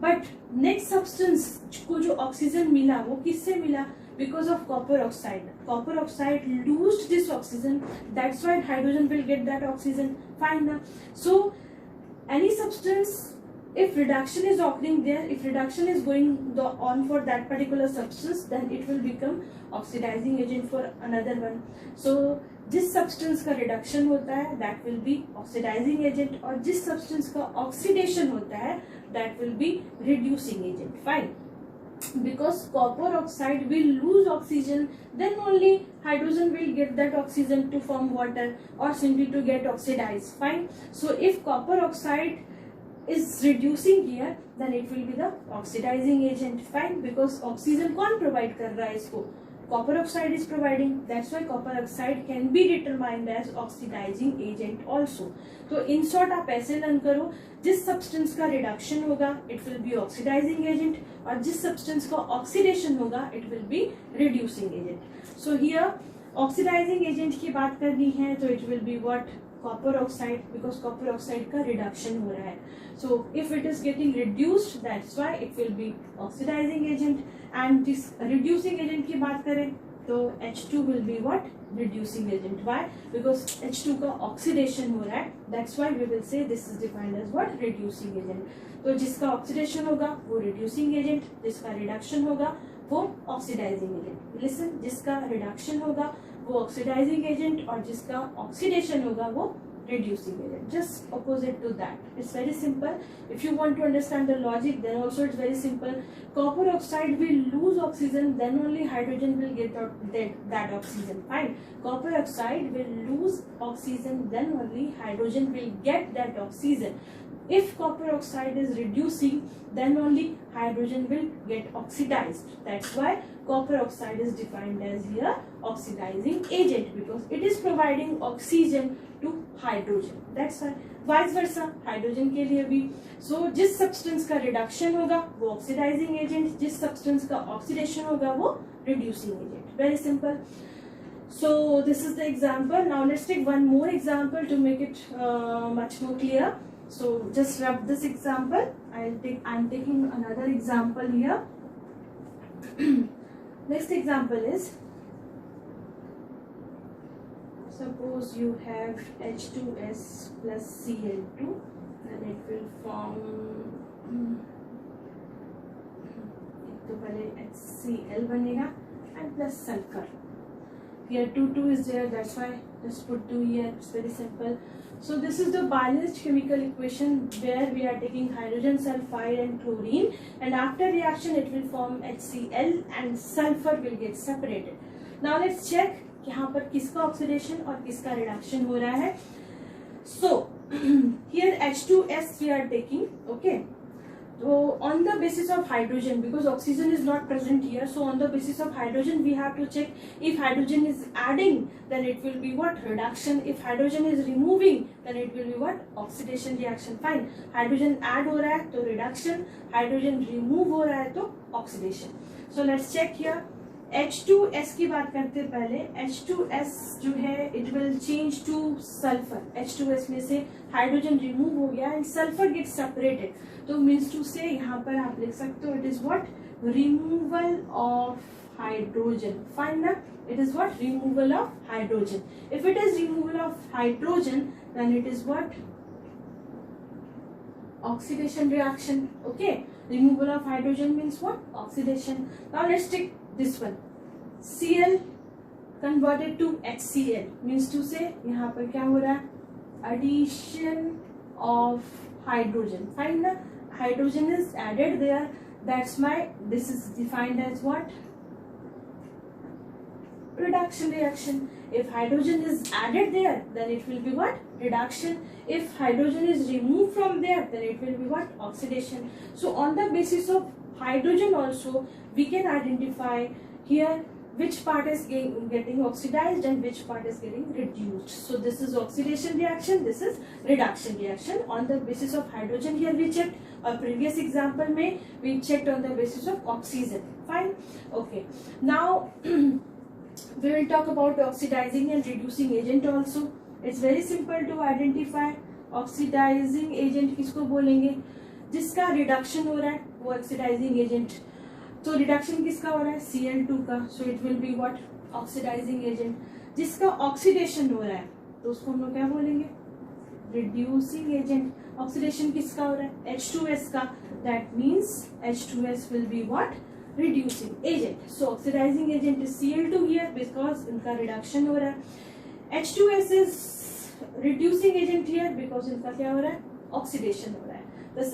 but next substance को जो oxygen मिला वो किससे मिला, because of copper oxide. Copper oxide loosed this oxygen, that's why hydrogen will get that oxygen. Fine now. So any substance, if reduction is occurring there, if reduction is going on for that particular substance, then it will become oxidizing agent for another one. So जिस substance का reduction होता है that will be oxidizing agent, और जिस substance का oxidation होता है that will be reducing agent. Fine. Because copper oxide will lose oxygen, then only hydrogen will get that oxygen to form water or simply to get oxidized. Fine. So if copper oxide is reducing here, then it will be the oxidizing agent. Fine. Because oxygen कौन provide कर रहा है इसको? Copper oxide is providing. That's why copper oxide can be determined as oxidizing agent also. तो in short आप ऐसे learn करो, जिस सब्सटेंस का रिडक्शन होगा it will be oxidizing agent, और जिस सब्सटेंस का ऑक्सीडेशन होगा it will be reducing agent. So here oxidizing agent की बात करनी है तो it will be what? Copper oxide, because copper oxide का रिडक्शन हो रहा है. So if it is getting reduced that's why it will be oxidizing agent. And this reducing agent की बात करें तो H2 will be what? Reducing agent. Why? Because H2 का oxidation हो रहा है, that's why we will say this is defined as what? Reducing agent. तो जिसका ऑक्सीडेशन होगा वो रिड्यूसिंग एजेंट, जिसका रिडक्शन होगा वो ऑक्सीडाइजिंग एजेंट. लिसन, जिसका रिडक्शन होगा वो ऑक्सीडाइजिंग एजेंट और जिसका ऑक्सीडेशन होगा वो reducing agent. Just opposite to that. It's very simple. If you want to understand the logic, then also it's very simple. Copper oxide will lose oxygen, then only hydrogen will get that oxygen. Fine. Copper oxide will lose oxygen, then only hydrogen will get that oxygen. If copper oxide is reducing, then only hydrogen will get oxidized. That's why copper oxide is defined as here oxidizing agent, because it is providing oxygen to hydrogen. That's why. Vice versa, hydrogen के लिए भी. So जिस substance का reduction होगा वो oxidizing agent, जिस substance का oxidation होगा वो reducing agent. Very simple. So this is the example. Now let's take one more example to make it much more clear. So just rub this example. I'm taking another example here. Next example is, suppose you have H2S plus Cl2, and it will form तो पहले HCl बनेगा and plus sulfur. Here 2 is there, that's why just put 2 here. It's very simple. So this is the balanced chemical equation where we are taking hydrogen sulfide and chlorine, and after reaction it will form HCl and sulfur will get separated. Now let's check यहाँ पर किसका oxidation और किसका reduction हो रहा है. So here H2S we are taking, okay. So on the basis of hydrogen, because oxygen is not present here, so on the basis of hydrogen we have to check if hydrogen is adding, then it will be what? Reduction. If hydrogen is removing, then it will be what? Oxidation reaction. Fine. Hydrogen add हो रहा है तो reduction, hydrogen remove हो रहा है तो oxidation. So let's check here. H2S की बात करते पहले, H2S जो है it will change to sulfur. H2S में से हाइड्रोजन रिमूव हो गया एंड सल्फर गेट सेपरेटेड. तो मीन्स टू से यहाँ पर आप लिख सकते हो it is what? Removal of hydrogen. Fine ना? It is what? Removal of hydrogen. If it is removal of hydrogen then it is what? Oxidation reaction. Okay, removal of hydrogen means what? Oxidation. Now let's take this one. Cl converted to HCl means to say यहाँ पर क्या हो रहा है? Addition of hydrogen. Fine ना? Hydrogen is added there. That's why this is defined as what? Reduction reaction. If hydrogen is added there, then it will be what? Reduction. If hydrogen is removed from there, then it will be what? Oxidation. So on the basis of hydrogen also, we can identify here which part is getting oxidized and which part is getting reduced. So this is oxidation reaction, this is reduction reaction. On the basis of hydrogen here we checked. Our previous example में we checked on the basis of oxygen. Fine. Okay. Now we will talk about oxidizing and reducing agent also. It's very simple to identify. Oxidizing agent किसको बोलेंगे? जिसका reduction हो रहा है वो oxidizing agent. तो reduction किसका हो रहा है, Cl2 का, so it will be what, oxidizing agent. जिसका ऑक्सीडेशन हो रहा है तो उसको हम लोग क्या बोलेंगे, रिड्यूसिंग एजेंट. ऑक्सीडेशन किसका हो रहा है, H2S का, that means H2S will be what, reducing agent. So oxidizing agent is Cl2 here because इनका रिडक्शन हो रहा है. H2S is reducing agent here because इनका क्या हो रहा है, ऑक्सीडेशन हो रहा है. The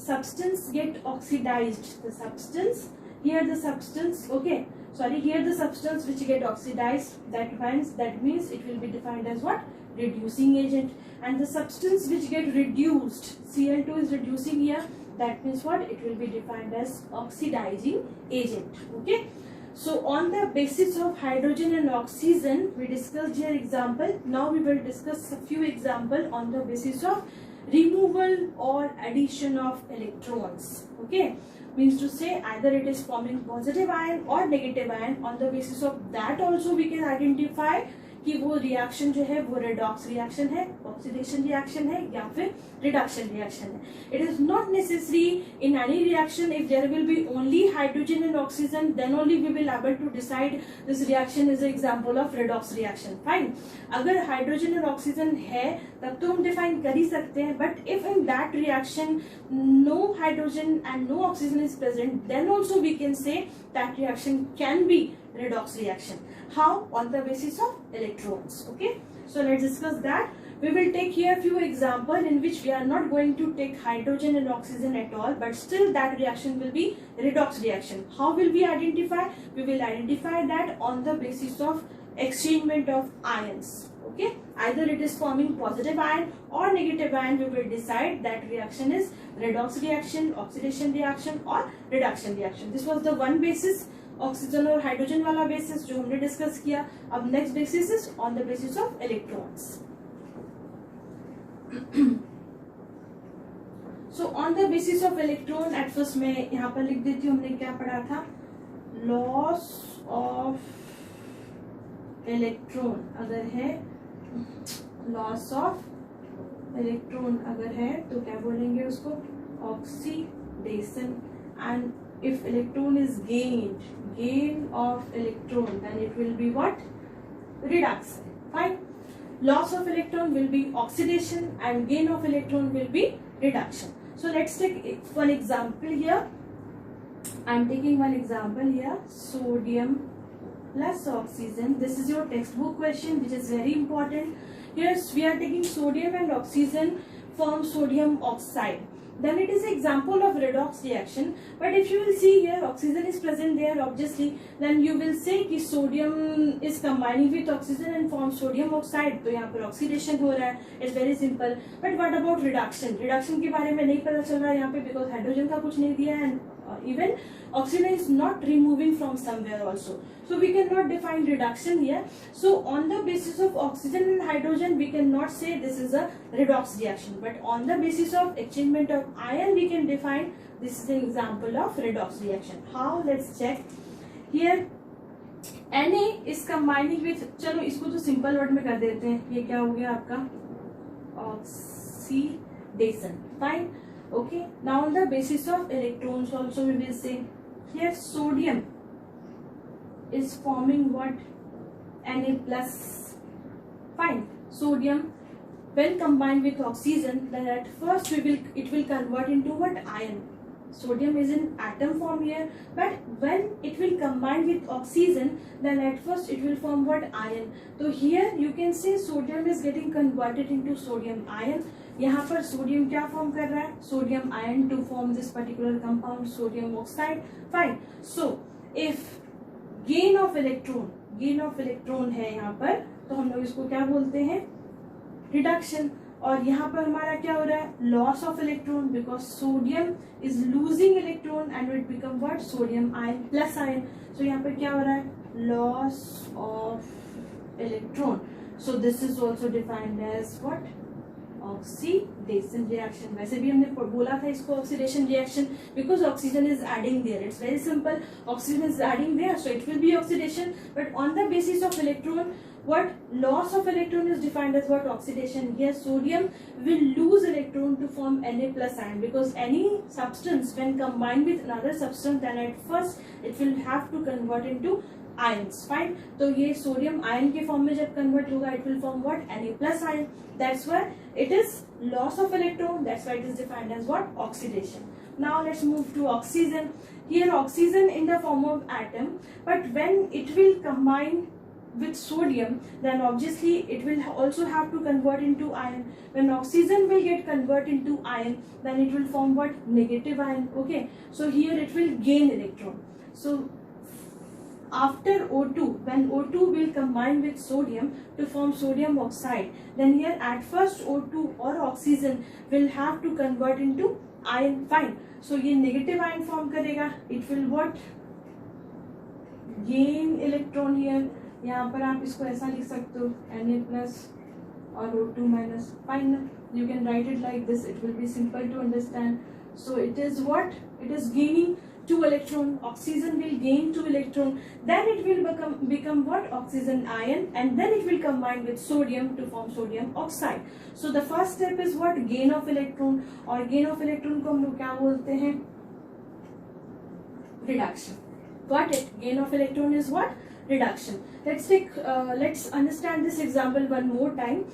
substance get oxidized. The substance here, the substance, okay, sorry, here the substance which get oxidized, that means it will be defined as what, reducing agent. And the substance which get reduced, Cl2 is reducing here, that means what, it will be defined as oxidizing agent. Okay, so on the basis of hydrogen and oxygen we discussed here example. Now we will discuss a few example on the basis of removal or addition of electrons. Okay, means to say either it is forming positive ion or negative ion. On the basis of that also we can identify कि वो reaction जो है वो redox reaction है, oxidation reaction है या फिर reduction reaction है. It is not necessary in any reaction if there will be only hydrogen and oxygen, then only we will able to decide this reaction is example of redox reaction. Fine, अगर hydrogen and oxygen है तब तो हम define कर ही सकते हैं, but if in that reaction no hydrogen and no oxygen is present, then also we can say that reaction can be redox reaction. How? On the basis of electrons. Okay, so let's discuss that. We will take here few example in which we are not going to take hydrogen and oxygen at all, but still that reaction will be redox reaction. How will we identify? We will identify that on the basis of exchangement of ions. Okay, either it is forming positive ion or negative ion, we will decide that reaction is redox reaction, oxidation reaction or reduction reaction. This was the one basis, oxygen और hydrogen वाला basis जो हमने discuss किया. अब next basis is on the basis of electrons. So on the basis of electron, at first मैं यहाँ पर लिख देती हूँ, हमने क्या पढ़ा था, लॉस ऑफ इलेक्ट्रॉन अगर है, लॉस ऑफ इलेक्ट्रॉन अगर है तो क्या बोलेंगे उसको, oxidation. And if electron is gain of electron, then it will be what, reduction. Fine, loss of electron will be oxidation and gain of electron will be reduction. So let's take one example here. I am taking one example here, sodium plus oxygen. This is your textbook question which is very important. Here we are taking sodium and oxygen form sodium oxide. Then it is an example of redox reaction. But if you will see here, oxygen is present there obviously, then you will say कि sodium is combining with oxygen and form sodium oxide. तो यहाँ पर oxidation हो रहा है. It's very simple. But what about reduction? Reduction के बारे में नहीं पता चल रहा है यहाँ पे because hydrogen का कुछ नहीं दिया है and even oxygen is not removing from somewhere also. So we cannot define reduction here. So on the basis of oxygen and hydrogen we cannot say this is a redox reaction, but on the basis of exchangement of ion we can define this is an example of redox reaction. How? Let's check here. Na is combining with, चलो इसको तो simple word में कर देते हैं, ये क्या हो गया आपका, oxidation. Fine. Okay, now on the basis of electrons also we will say here sodium is forming what, Na plus. Fine, sodium when combined with oxygen, then at first it will convert into what, ion. Sodium is in atom form here, but when it will combine with oxygen, then at first it will form what, ion. So here you can say sodium is getting converted into sodium ion. यहाँ पर sodium क्या form कर रहा है, sodium ion to form this particular compound sodium oxide. Fine, so if gain of electron है यहाँ पर, तो हम लोग इसको क्या बोलते हैं, रिडक्शन. और यहाँ पर हमारा क्या हो रहा है, loss of electron, because sodium is losing electron and it become what, sodium ion plus ion. So यहाँ पर क्या हो रहा है, loss of electron. So this is also defined as what, oxidation reaction. वैसे भी हमने बोला था इसको oxidation reaction because oxygen is adding there. It's very simple, oxygen is adding there, so it will be oxidation. But on the basis of electron what loss of electron is defined as what oxidation. Here sodium will lose electron to form Na plus ion, because any substance when combined with another substance, then at first it will have to convert into ions. Fine. तो ये sodium ion के form में जब convert होगा, it will form what? Na plus ion. That's why it is loss of electron. That's why it is defined as what? Oxidation. Now let's move to oxygen. Here oxygen in the form of atom, but when it will combine with sodium, then obviously it will also have to convert into ion. When oxygen will get convert into ion, then it will form what? Negative ion. Okay, so here it will gain electron. So after O2, when O2 will combine with sodium to form sodium oxide, then here at first O2 or oxygen will have to convert into ion. Fine. So ये negative ion form करेगा. It will what? Gain electron here. यहाँ पर आप इसको ऐसा लिख सकते हो, Na plus और O2 minus. Fine. You can write it like this. It will be simple to understand. So it is what? It is gaining 2 electron. Oxygen will gain 2 electron. Then it will become what? Oxygen ion, and then it will combine with sodium to form sodium oxide. So the first step is what? Gain of electron. और gain of electron को हम लोग क्या बोलते हैं? Reduction. Got it? Gain of electron is what? Reduction. Let's understand this example one more time.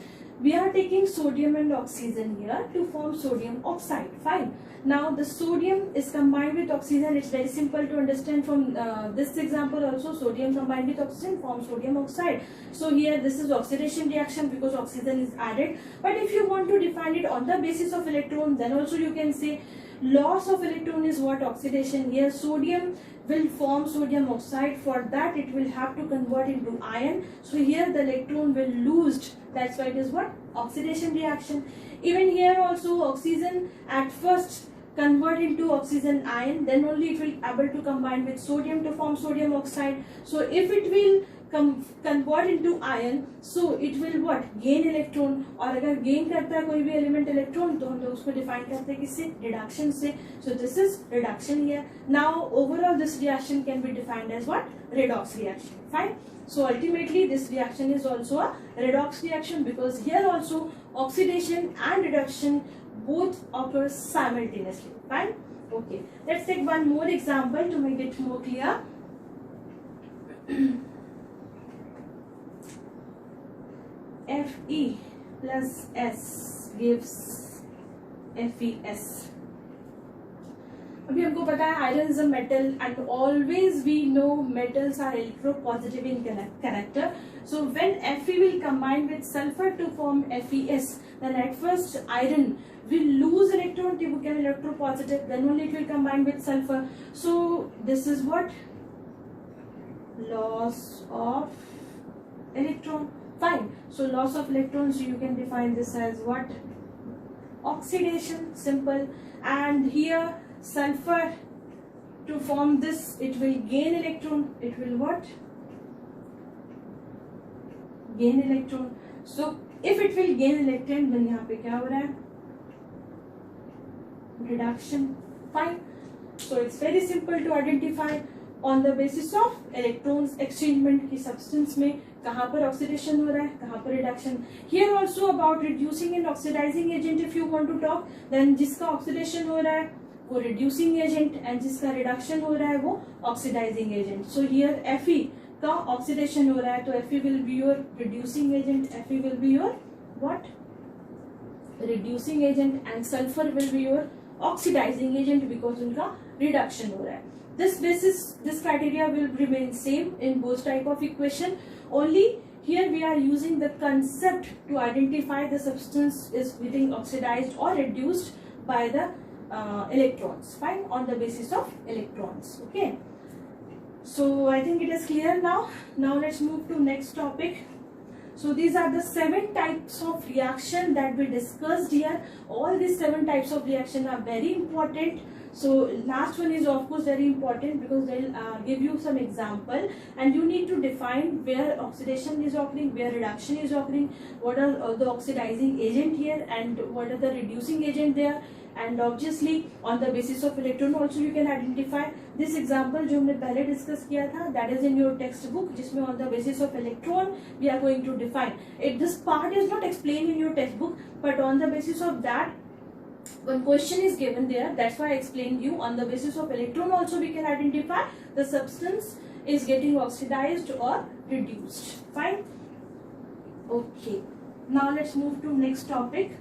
We are taking sodium and oxygen here to form sodium oxide. Fine. Now the sodium is combined with oxygen. It's very simple to understand from this example also. Sodium combined with oxygen forms sodium oxide. So here this is oxidation reaction because oxygen is added. But if you want to define it on the basis of electron, then also you can say loss of electron is what? Oxidation. Here sodium will form sodium oxide. For that it will have to convert into ion. So here the electron will lose. That's why it is what? Oxidation reaction. Even here also oxygen at first convert into oxygen ion, then only it will able to combine with sodium to form sodium oxide. So if it will convert into ion, so it will what? Gain electron. और अगर gain करता है कोई भी element electron, तो हम लोग उसको define करते हैं किससे? Reduction से. So this is reduction here. Now overall this reaction can be defined as what? Redox reaction. Fine. So ultimately this reaction is also a redox reaction, because here also oxidation and reduction both occur simultaneously. Fine. Okay. Let's take one more example to make it more clear. Fe plus S gives FeS. अभी हमको पता है iron is a metal, and always we know metals are electropositive in character. So when Fe will combine with sulfur to form FeS, then at first iron will lose electron to become electropositive, then only it will combine with sulfur. So this is what? Loss of electron. Fine. So loss of electrons, you can define this as what? Oxidation. Simple. And here sulfur, to form this it will gain electron. It will what? Gain electron. So if it will gain electron, then यहाँ पे क्या हो रहा है? Reduction. Fine. So it's very simple to identify on the basis of electrons exchangement की substance में कहाँ पर oxidation हो रहा है, कहाँ पर reduction. Here also about reducing and oxidizing agent if you want to talk, then जिसका oxidation हो रहा है वो reducing agent, and जिसका reduction हो रहा है वो oxidizing agent. So here Fe का oxidation हो रहा है, तो Fe will be your reducing agent, Fe will be your what? Reducing agent, and sulfur will be your oxidizing agent because उनका reduction हो रहा है. This criteria will remain same in both type of equation. Only here we are using the concept to identify the substance is getting oxidized or reduced by the electrons. Fine, on the basis of electrons. Okay. So I think it is clear now. Now let's move to next topic. So these are the 7 types of reaction that we discussed here. All these 7 types of reaction are very important. So last one is of course very important because they will give you some example, and you need to define where oxidation is occurring, where reduction is occurring, what are the oxidizing agent here, and what are the reducing agent there. And obviously on the basis of electron also you can identify this example जो हमने पहले discuss किया था, that is in your text book, जिसमें on the basis of electron we are going to define it. This part is not explain in your text book, but on the basis of that one question is given there, that's why I explained you. On the basis of electron also we can identify the substance is getting oxidized or reduced. Fine. Okay, now let's move to next topic.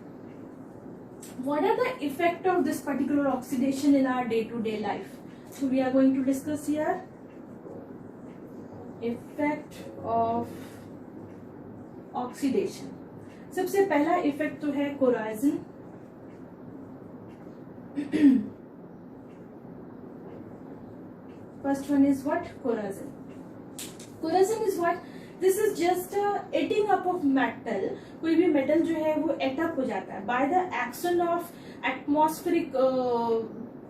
What are the effect of this particular oxidation in our day-to-day life? So we are going to discuss here effect of oxidation. सबसे पहला effect तो है कोराइजन. First one is what? Corrosion. Corrosion is what? This is just eating up of metal. कोई भी metal जो है वो eat up हो जाता है by the action of atmospheric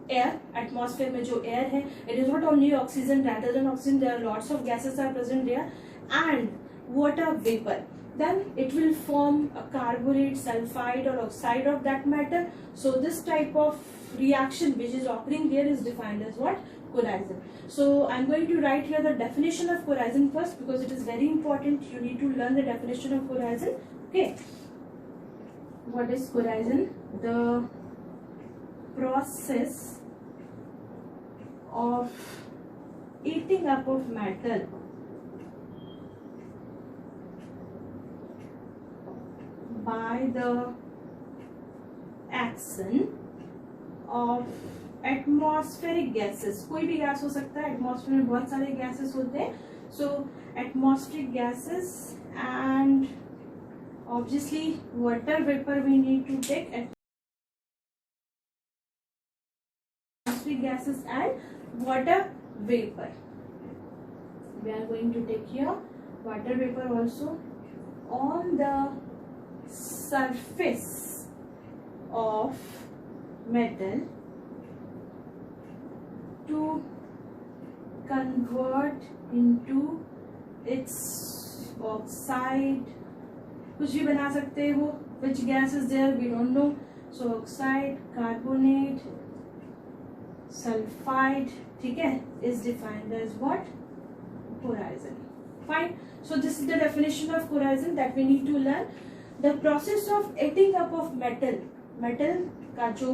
air. Atmosphere में जो air है, it is not only oxygen, rather than oxygen there are lots of gases are present there, and water vapor. Then it will form a carbonate, sulfide or oxide of that matter. So this type of reaction which is occurring there is defined as what? Corrosion. So I'm going to write here the definition of corrosion first, because it is very important. You need to learn the definition of corrosion. Okay. What is corrosion? The process of eating up of metal by the action of atmospheric gases. कोई भी gas हो सकता है, atmosphere में बहुत सारे gases होते हैं. So atmospheric gases and obviously water vapour we need to take. Atmospheric gases and water vapour we are going to take here. Water vapor also on the surface of metal to convert into its oxide. कुछ भी बना सकते हो. Which gas is there we don't know. So oxide, carbonate, sulfide, ठीक है, is defined as what? Corrosion. Fine. So this is the definition of corrosion that we need to learn. The process of eating up of metal. Metal का जो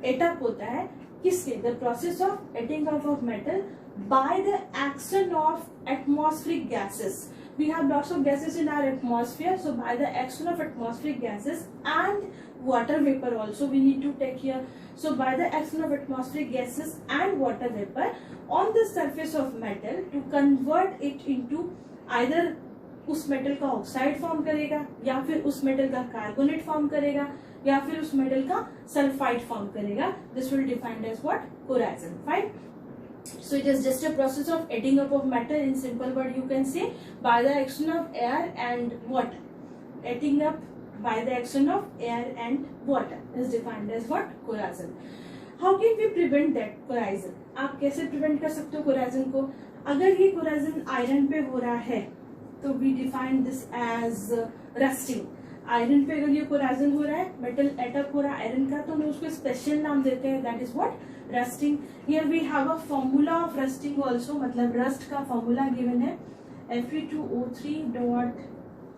eat up होता है किसके? The process of eating up of metal by the action of atmospheric gases. We have lots of gases in our atmosphere. So by the action of atmospheric gases and water vapor also we need to take here. So by the action of atmospheric gases and water vapor on the surface of metal to convert it into either उस metal का oxide form करेगा, या फिर उस metal का carbonate form करेगा, या फिर उस मेटल का सल्फाइड फॉर्म करेगा. This will defined as what? Corrosion. Fine. So it is just a process of eating up of metal. In simple word you can say by the action of air and water. Eating up by the action of air and water is defined as what? Corrosion. How can we prevent that corrosion? आप कैसे prevent कर सकते हो corrosion को? अगर ये corrosion iron पे हो रहा है तो we define this as rusting. Iron पे अगर ये corrosion हो रहा है, मेटल एटअप हो रहा है आयरन का, तो हम उसको स्पेशल नाम देते हैं, that is what? Rusting. Here we have a formula of rusting also. मतलब rust का formula given है Fe2O3 dot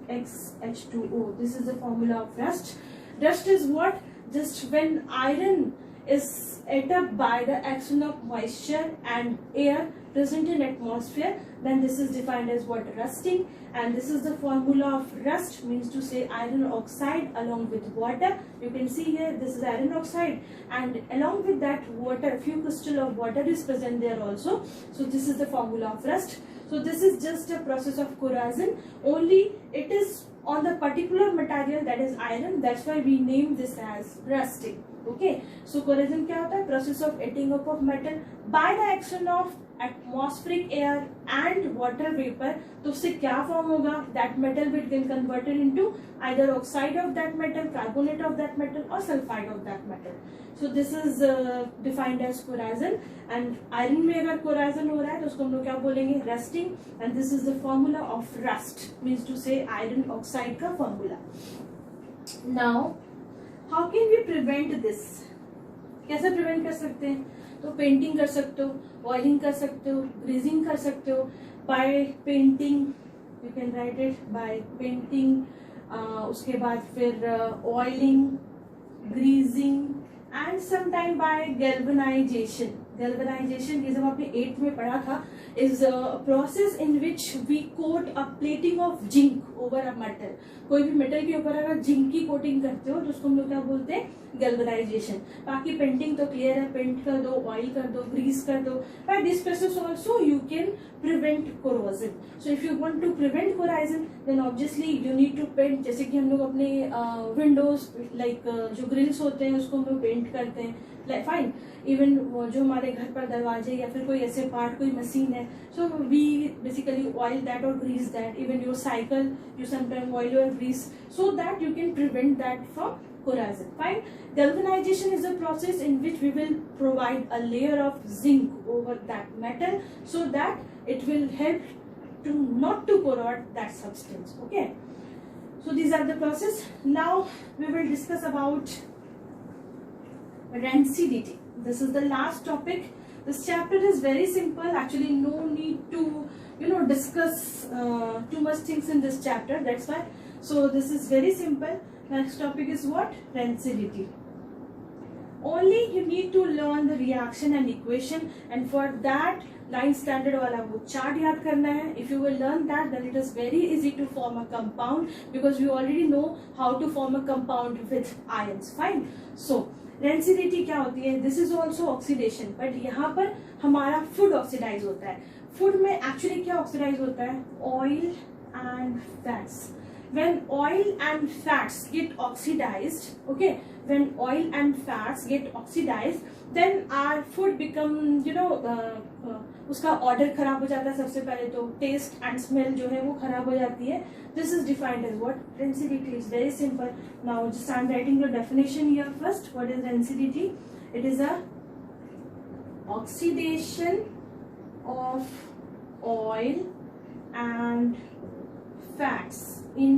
XH2O. This is the formula of rust. Rust is what? Just when iron is ate up by the action of moisture and air present in atmosphere, then this is defined as what? Rusting. And this is the formula of rust, means to say iron oxide along with water. You can see here this is iron oxide, and along with that water, few crystal of water is present there also. So this is the formula of rust. So this is just a process of corrosion, only it is on the particular material, that is iron. That's why we name this as rusting. Okay. So corrosion क्या होता है? Process of eating up of metal by the action of atmospheric air and water vapor. तो उससे क्या form होगा? That metal will get converted into either oxide of that metal, carbonate of that metal, or sulfide of that metal. So this is defined as corrosion. And iron में अगर corrosion हो रहा है तो उसको हम लोग क्या बोलेंगे? Rusting. And this is the formula of rust, means to say iron oxide का formula. Now how can we prevent this? कैसे prevent कर सकते हैं? तो पेंटिंग कर सकते हो, ऑयलिंग कर सकते हो, ग्रीजिंग कर सकते हो. By painting you can write it by painting, उसके बाद फिर oiling, greasing and sometime by galvanization. Galvanization ये जब आपने 8th में पढ़ा था, is a process in which we coat a plating of zinc over a metal. कोई भी मेटल के ऊपर अगर जिंक की कोटिंग करते हो तो उसको हम लोग क्या बोलते हैं, गैल्वेनाइजेशन. बाकी पेंटिंग तो क्लियर है, पेंट कर दो, ऑयल कर दो, ग्रीस कर दो. By this process also you can prevent corrosion. So if you want to prevent corrosion then obviously you need to paint. जैसे कि हम लोग अपने विंडोज लाइक जो ग्रिल्स होते हैं उसको हम लोग पेंट करते हैं, फाइन. इवन जो हमारे घर पर दरवाजे या फिर कोई ऐसे पार्ट, कोई मशीन है, so we basically oil that और grease that. Even your cycle you sometime oil और grease so that you can prevent that from corrosion. Fine. Galvanization is a process in which we will provide a layer of zinc over that metal so that it will help to not to corrode that substance. Okay, so these are the process. Now we will discuss about rancidity. This is the last topic. This chapter is very simple. Actually no need to discuss too much things in this chapter, that's why. So this is very simple. Next topic is what? Rancidity. Only you need to learn the reaction and equation, and for that 9th standard वाला वो chart याद करना है. If you will learn that, then it is very easy to form a compound because we already know how to form a compound with ions. Fine. So rancidity क्या होती है? This is also oxidation, but यहाँ पर हमारा food oxidize होता है. Food में actually क्या oxidize होता है? Oil and fats. When oil and fats get oxidized, okay, when oil and fats get oxidized, then our food become उसका ऑर्डर खराब हो जाता है. सबसे पहले तो टेस्ट एंड स्मेल जो है वो खराब हो जाती है. This is defined as what? Rancidity. Is very simple. Now just I am writing the definition here first. What is rancidity? It is a oxidation of oil and fats in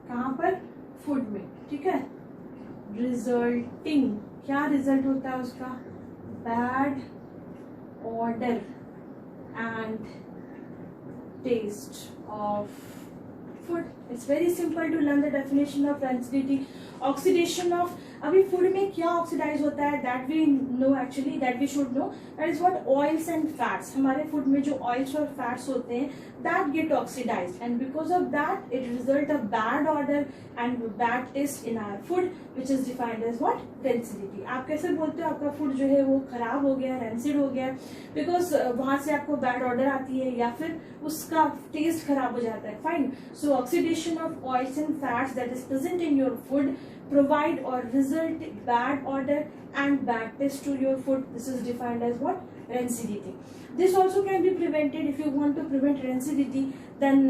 कहाँ पर? Food में. ठीक है. Resulting, क्या result होता है उसका? Bad odour and taste of food. It's very simple to learn the definition of rancidity. Oxidation of, अभी फूड में क्या ऑक्सीडाइज होता है? That we know, actually that we should know. That is what? Oils and fats. हमारे food में जो oils और fats होते हैं that get oxidized, and because of that it result a bad odour and bad taste in our food, which is defined as what? Rancidity. आप कैसे बोलते हो आपका फूड जो है वो खराब हो गया, रेंसिड हो गया? बिकॉज वहां से आपको बैड ऑर्डर आती है या फिर उसका टेस्ट खराब हो जाता है. Fine. So oxidation of oils and fats that is present in your food provide or result bad odor and bad taste to your food. This is defined as what? Rancidity. This also can be prevented. If you want to prevent rancidity, then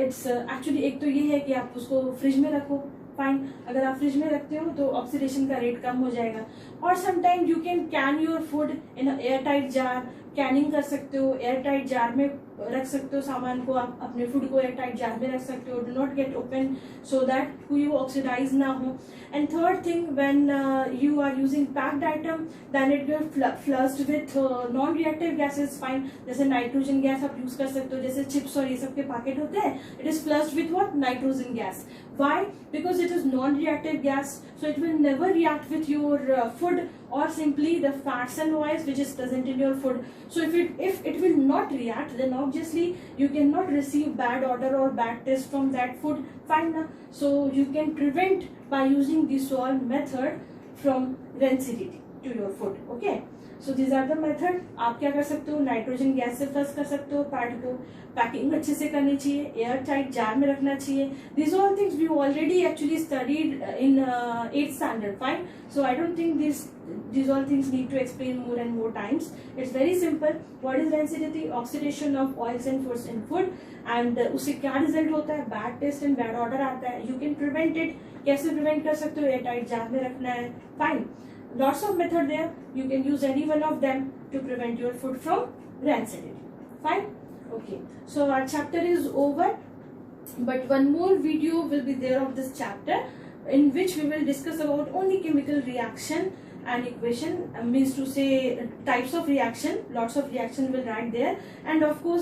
it's actually एक तो ये है कि आप उसको fridge में रखो. Fine. अगर आप फ्रिज में रखते हो तो ऑक्सीडेशन का रेट कम हो जाएगा. और sometime you can can your food in air tight jar. Canning कर सकते हो, एयर टाइट जार में रख सकते हो सामान को. आप अपने फूड को एयर टाइट जार में रख सकते हो. Do not get open so that कोई वो ऑक्सीडाइज ना हो. And third thing, when you are using packed item then it get flushed with non reactive gases. Fine. जैसे नाइट्रोजन गैस आप यूज कर सकते हो. जैसे चिप्स और ये सब के पैकेट होते हैं, it is flushed with what? Nitrogen gas. Why? Because it is non-reactive gas, so it will never react with your food or simply the fats and oils which is present in your food. So if it will not react, then obviously you cannot receive bad odor or bad taste from that food. Fine. So you can prevent by using this all method from rancidity to your food. Okay. So these are the method. आप क्या कर सकते हो? Nitrogen gas से flush कर सकते हो pad को. पैकिंग अच्छे से करनी चाहिए, एयर टाइट जार में रखना चाहिए. This all things we already actually studied in 8th standard. Fine. So I don't think these all things need to explain more and more times. It's very simple. What is rancidity? Oxidation of oils and foods in food. And उससे क्या result होता है? Bad taste and bad order आता है. You can prevent it. कैसे prevent कर सकते हो? एयर टाइट जार में रखना है. Fine. Lots of method there. You can use any one of them to prevent your food from rancidity. Fine. Okay. So our chapter is over, but one more video will be there of this chapter in which we will discuss about only chemical reaction an equation, means to say types of reaction, lots of reaction will write there, and of course